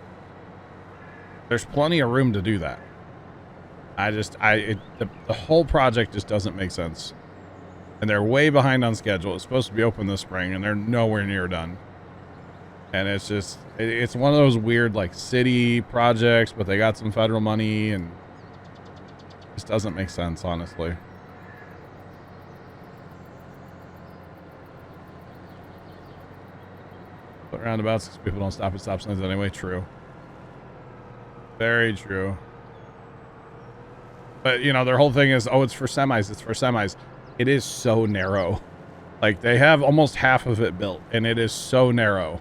There's plenty of room to do that. The whole project just doesn't make sense. And they're way behind on schedule. It's supposed to be open this spring and they're nowhere near done. And it's just, it's one of those weird like city projects, but they got some federal money and it just doesn't make sense, honestly. But roundabouts, because people don't stop at stop signs anyway. True. Very true. But, you know, their whole thing is, oh, it's for semis. It's for semis. It is so narrow. Like, they have almost half of it built, and it is so narrow.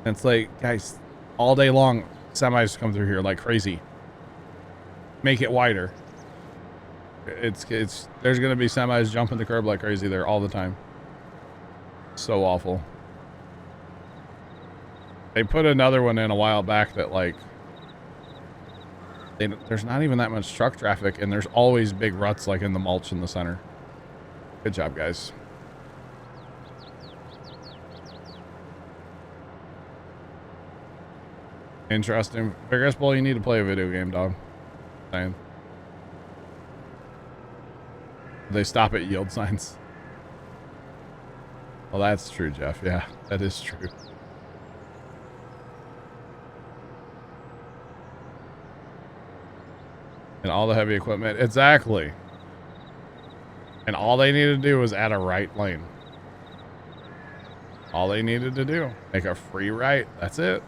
And it's like, guys, all day long, semis come through here like crazy. Make it wider. There's going to be semis jumping the curb like crazy there all the time. So awful. They put another one in a while back that, like, there's not even that much truck traffic, and there's always big ruts, like, in the mulch in the center. Good job, guys. Interesting. Vigorous Bull, you need to play a video game, dog. Saying. They stop at yield signs. Well, that's true, Jeff. Yeah, that is true. And all the heavy equipment. Exactly. And all they needed to do was add a right lane. All they needed to do. Make a free right. That's it.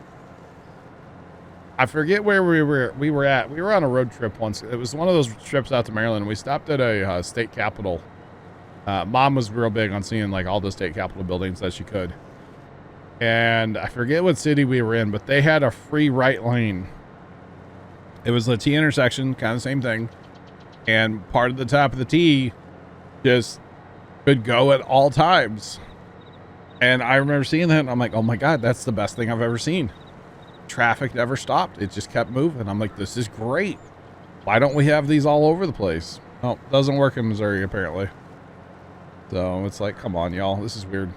I forget where we were at. We were on a road trip once. It was one of those trips out to Maryland. We stopped at a state capitol. Mom was real big on seeing like all the state capitol buildings that she could. And I forget what city we were in, but they had a free right lane. It was the T intersection, kind of the same thing. And part of the top of the T just could go at all times. And I remember seeing that and I'm like, oh my God, that's the best thing I've ever seen. Traffic never stopped. It just kept moving. I'm like, this is great. Why don't we have these all over the place? Oh, doesn't work in Missouri apparently. So it's like, come on, y'all. This is weird.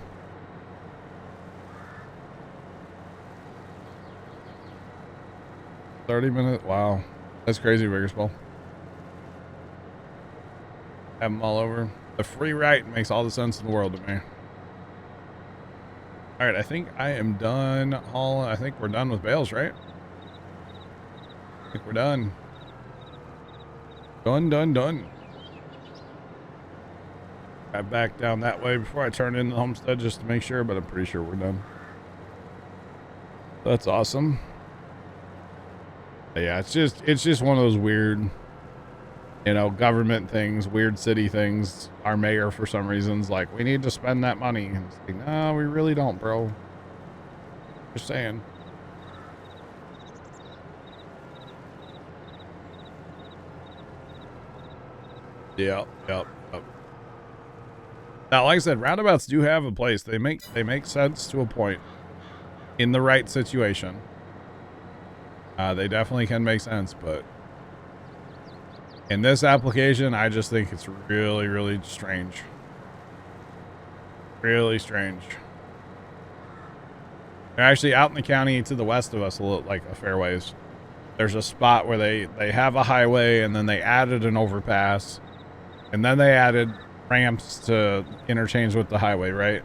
$30-minute. Wow. That's crazy, Riggerspool. Have them all over. The free right makes all the sense in the world to me. All right, I think I am done hauling. I think we're done with bales, right? I think we're done. Done. I back down that way before I turn in the homestead just to make sure, but I'm pretty sure we're done. That's awesome. But yeah, it's just one of those weird, you know, government things, weird city things. Our mayor, for some reasons, like, we need to spend that money. And it's like, no, we really don't, bro. Just saying. Yep. Now, like I said, roundabouts do have a place. They make sense to a point in the right situation. They definitely can make sense, but in this application, I just think it's really, really strange. Really strange. They're actually out in the county to the west of us, like a fair ways. There's a spot where they have a highway, and then they added an overpass, and then they added ramps to interchange with the highway, right?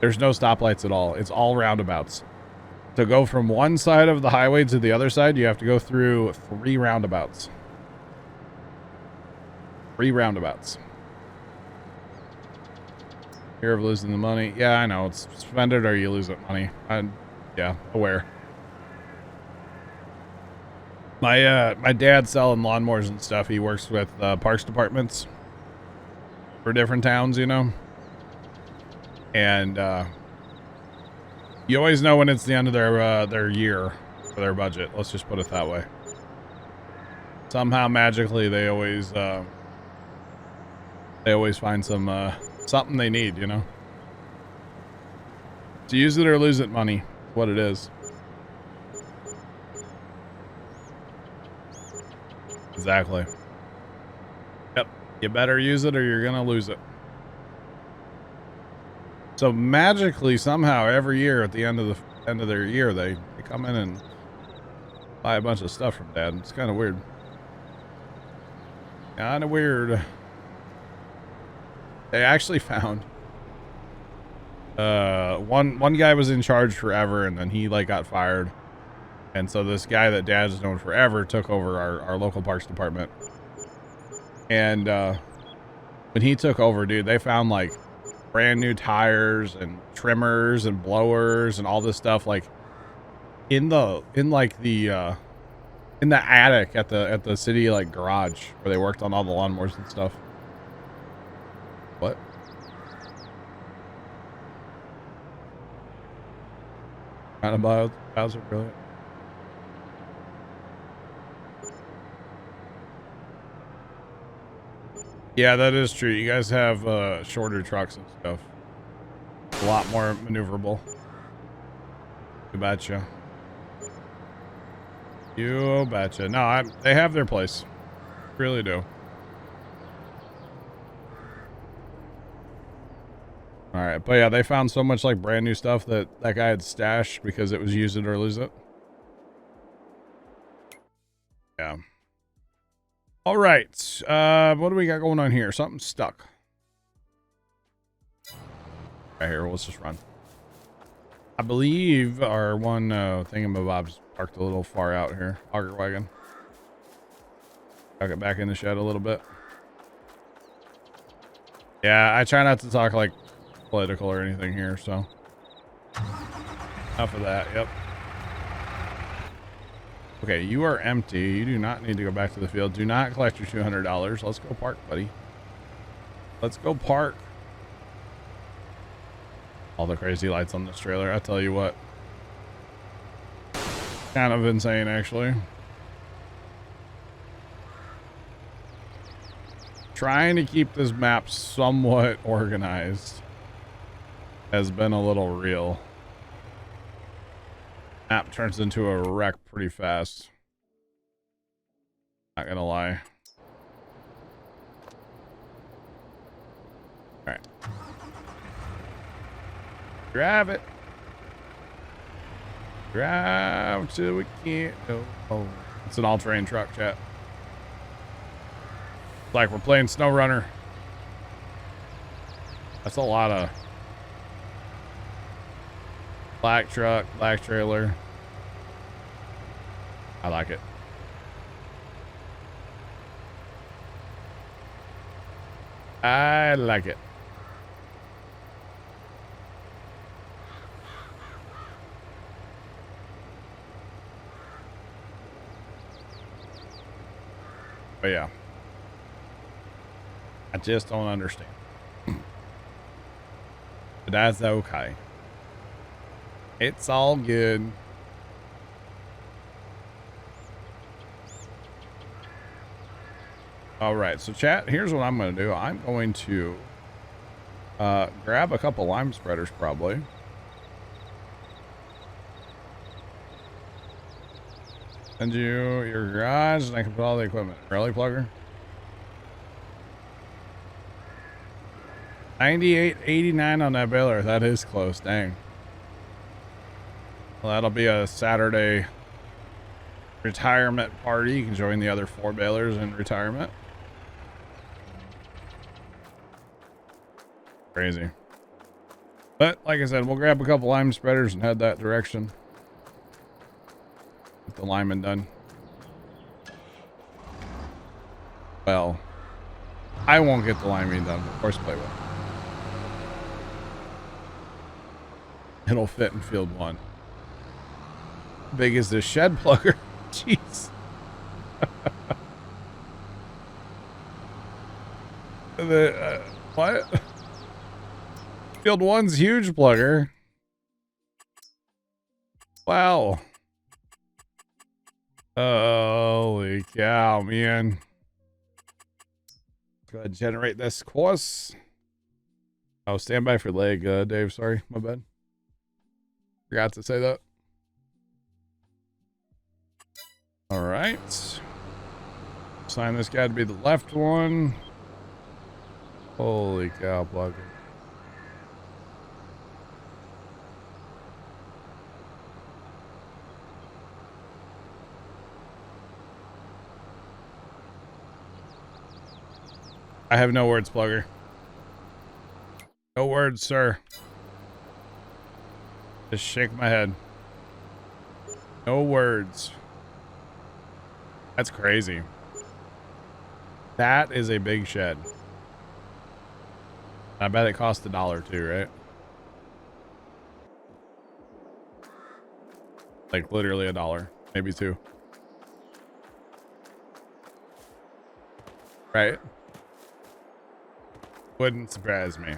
There's no stoplights at all. It's all roundabouts. To go from one side of the highway to the other side, you have to go through 3 roundabouts. 3 roundabouts. Fear of losing the money. Yeah, I know. It's spend it or you lose it money. Yeah, aware. My dad's selling lawnmowers and stuff. He works with parks departments for different towns, you know. And you always know when it's the end of their year for their budget. Let's just put it that way. Somehow magically they always find some something they need, you know. To use it or lose it money, what it is. Exactly. Yep. You better use it or you're gonna lose it. So magically, somehow, every year at the end of their year, they come in and buy a bunch of stuff from Dad. It's kind of weird. Kind of weird. They actually found one guy was in charge forever, and then he like got fired. And so this guy that Dad's known forever took over our local parks department. And when he took over, dude, they found like brand new tires and trimmers and blowers and all this stuff like in the attic at the city like garage where they worked on all the lawnmowers and stuff. What? Kind of Bowser, brilliant. Yeah, that is true. You guys have shorter trucks and stuff. A lot more maneuverable. You betcha. You betcha. No, they have their place. Really do. All right, but yeah, they found so much like brand new stuff that guy had stashed because it was use it or lose it. Yeah. All right. What do we got going on here? Something stuck. Right here, let's just run. I believe our one thingamabob's parked a little far out here. Auger wagon. I'll get back in the shed a little bit. Yeah, I try not to talk like political or anything here, so enough of that. Yep. Okay, you are empty. You do not need to go back to the field. Do not collect your $200. Let's go park, buddy. Let's go park. All the crazy lights on this trailer. I tell you what. Kind of insane, actually. Trying to keep this map somewhat organized has been a little real. Map turns into a wreck pretty fast. Not gonna lie. All right. Drive it. Drive till we can't go home. It's an all-terrain truck, chat. It's like we're playing Snow Runner. That's a lot of black truck, black trailer. I like it. I like it. But yeah, I just don't understand. But that's okay. It's all good. All right, so chat, here's what I'm going to do. I'm going to grab a couple lime spreaders probably. Send you your garage and I can put all the equipment. Really, Plugger? 98.89 on that baler. That is close. Dang. Well, that'll be a Saturday retirement party. You can join the other 4 balers in retirement. Crazy. But like I said, we'll grab a couple lime spreaders and head that direction. Get the lineman done. Well, I won't get the lineman done, but of course play will. It'll fit in field 1. Big as this shed plugger. Jeez. What? Field 1's huge, plugger. Wow. Holy cow, man. Go ahead and generate this course. Oh, stand by for leg, Dave. Sorry, my bad. Forgot to say that. All right. Assign this guy to be the left one. Holy cow, plugger. I have no words, plugger. No words, sir. Just shake my head. No words. That's crazy. That is a big shed. I bet it cost $1 too, right? Like literally $1, maybe $2. Right? Wouldn't surprise me.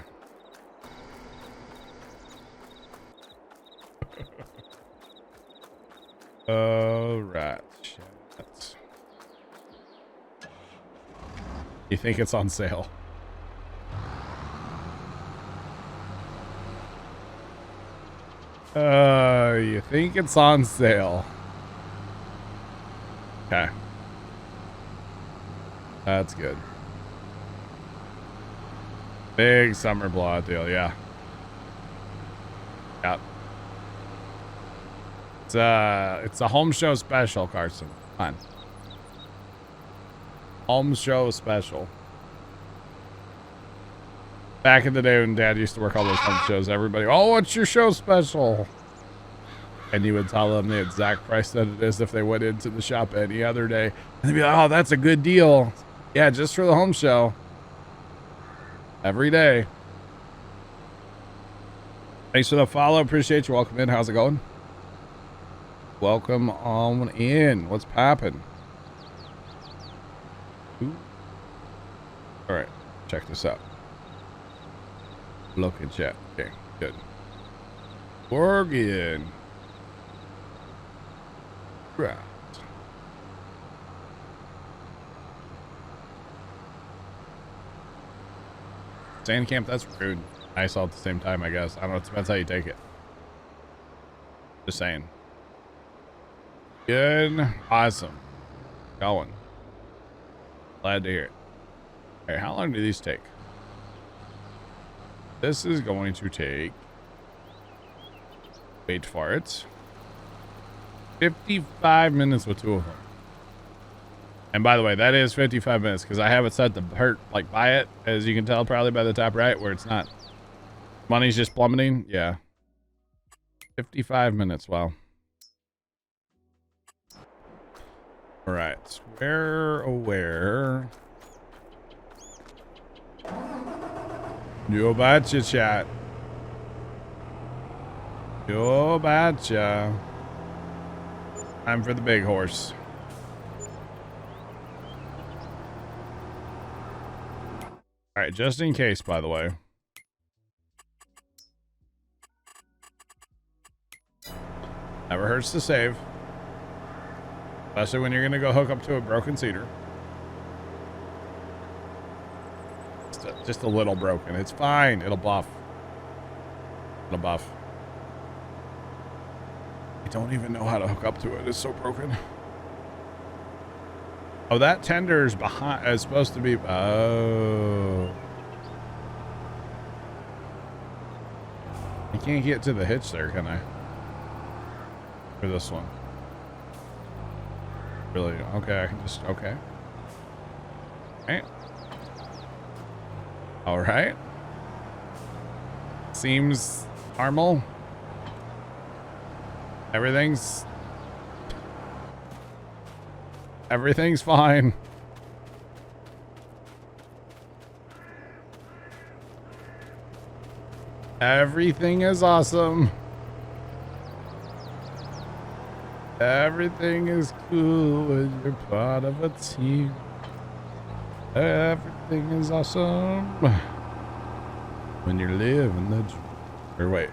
All right. Shit. You think it's on sale? You think it's on sale? Okay. That's good. Big summer blowout deal, yeah. Yep. It's a home show special, Carson. Come on. Home show special. Back in the day when Dad used to work all those home shows, everybody, oh, what's your show special? And you would tell them the exact price that it is if they went into the shop any other day. And they'd be like, oh, that's a good deal. Yeah, just for the home show. Every day. Thanks for the follow. Appreciate you. Welcome in. How's it going? Welcome on in. What's poppin'? All right. Check this out. Look at chat. Okay. Good. We're good. Right. Sand camp, that's rude. Nice all at the same time, I guess. I don't know. It depends how you take it. Just saying. Good. Awesome. Going. Glad to hear it. All right, how long do these take? This is going to take, wait for it, 55 minutes with 2 of them. And by the way, that is 55 minutes because I have it set to hurt, like buy it, as you can tell probably by the top right where it's not. Money's just plummeting. Yeah. 55 minutes. Wow. All right. Where? You betcha, chat. You betcha. Time for the big horse. All right, just in case, by the way. Never hurts to save. Especially when you're going to go hook up to a broken cedar. Just a little broken. It's fine. It'll buff. It'll buff. I don't even know how to hook up to it. It's so broken. Oh, that tender is behind. It's supposed to be. Oh. I can't get to the hitch there, can I? For this one. Really? Okay, I can just. Okay. Alright. Alright. Seems normal. Everything's fine. Everything is awesome. Everything is cool when you're part of a team. Everything is awesome when you're living the dream. Or wait,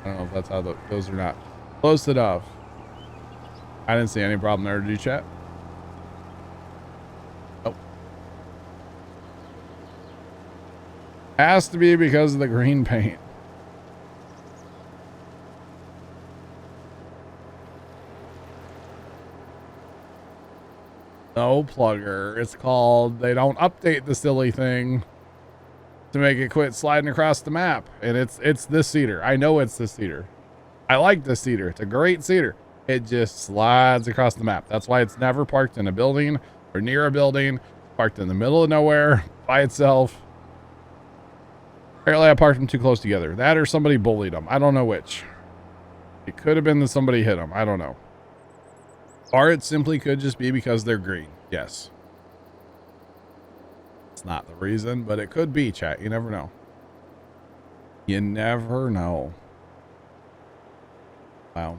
I don't know if that's how those are not. Close enough. I didn't see any problem there. Did you, chat? Oh. Has to be because of the green paint. No plugger. It's called, they don't update the silly thing to make it quit sliding across the map. And it's this cedar. I know it's this cedar. I like this cedar. It's a great cedar. It just slides across the map. That's why it's never parked in a building or near a building. Parked in the middle of nowhere by itself. Apparently I parked them too close together. That or somebody bullied them. I don't know which. It could have been that somebody hit them. I don't know. Or it simply could just be because they're green. Yes. It's not the reason, but it could be, chat. You never know. You never know. Wow.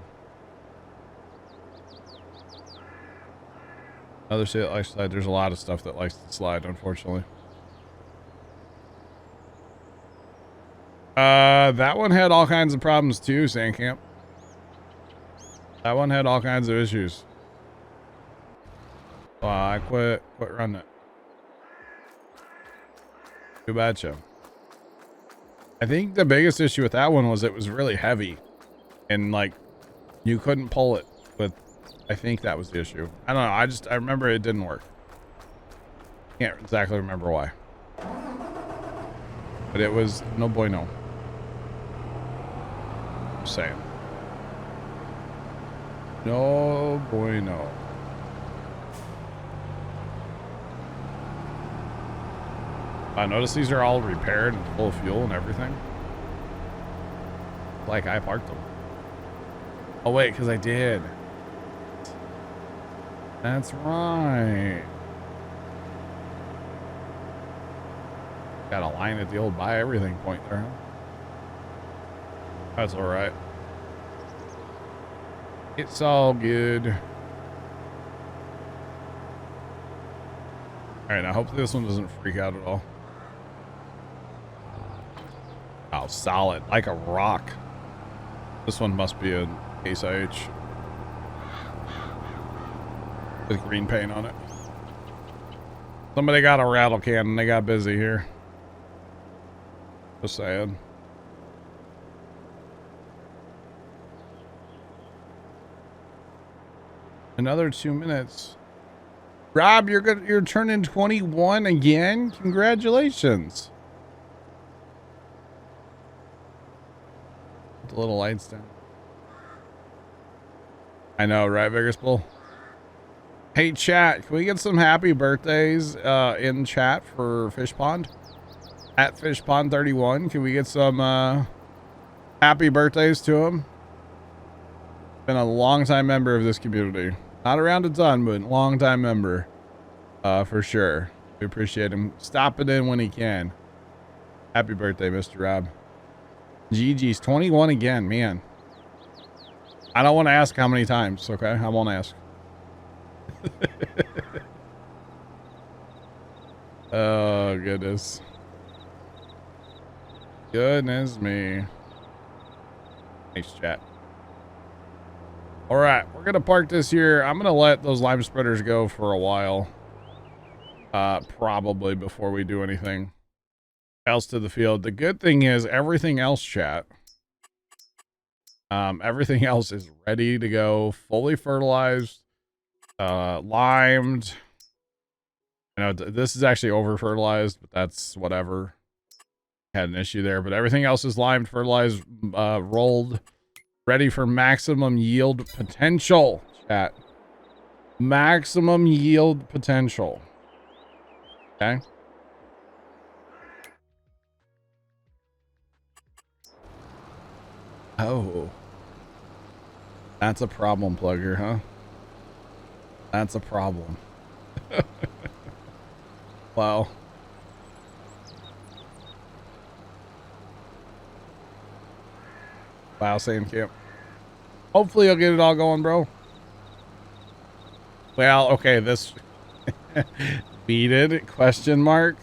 Another state that likes to slide. There's a lot of stuff that likes to slide, unfortunately. That one had all kinds of problems too, Sandcamp. That one had all kinds of issues. I quit running it. Too bad, Joe. I think the biggest issue with that one was it was really heavy. And like, you couldn't pull it with, I think that was the issue. I don't know. I remember it didn't work. Can't exactly remember why. But it was no bueno. Just saying. No bueno. I noticed these are all repaired and full of fuel and everything. Like I parked them. Oh wait, because I did. That's right. Got a line at the old buy everything point there, huh? That's alright. It's all good. Alright, now hopefully this one doesn't freak out at all. Oh, solid. Like a rock. This one must be an Case IH. With green paint on it. Somebody got a rattle can and they got busy here. Just saying. Another 2 minutes. Rob, you're turning 21 again. Congratulations. Put the little lights down. I know, right, Vigorspul? Hey, chat, can we get some happy birthdays in chat for Fish Pond? At Fish Pond 31, can we get some happy birthdays to him? Been a long time member of this community. Not around a ton, but long time member. For sure. We appreciate him stopping in when he can. Happy birthday, Mr. Rob. Gigi's 21 again, man. I don't want to ask how many times, okay? I won't ask. Oh, goodness. Goodness me. Nice chat. All right, we're going to park this here. I'm going to let those lime spreaders go for a while. Probably before we do anything else to the field. The good thing is everything else, chat. Everything else is ready to go, fully fertilized, limed. You know, this is actually over fertilized, but that's whatever. Had an issue there, but everything else is limed, fertilized, rolled, ready for maximum yield potential, chat. Maximum yield potential. Okay. Oh. That's a problem, Plugger, huh? That's a problem. Wow. Wow, same camp. Hopefully you'll get it all going, bro. Well, okay, this beaded question mark.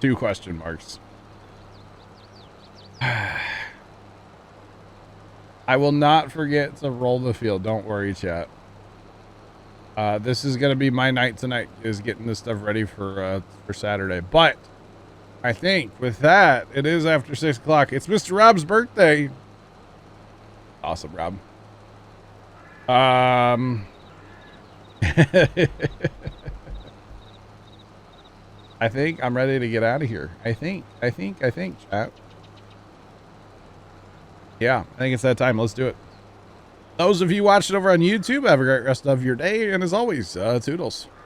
2 question marks. I will not forget to roll the field. Don't worry, chat. This is going to be my night tonight, is getting this stuff ready for Saturday. But I think with that, it is after 6 o'clock. It's Mr. Rob's birthday. Awesome, Rob. I think I'm ready to get out of here. I think, chat. Yeah, I think it's that time. Let's do it. Those of you watching over on YouTube, have a great rest of your day. And as always, toodles.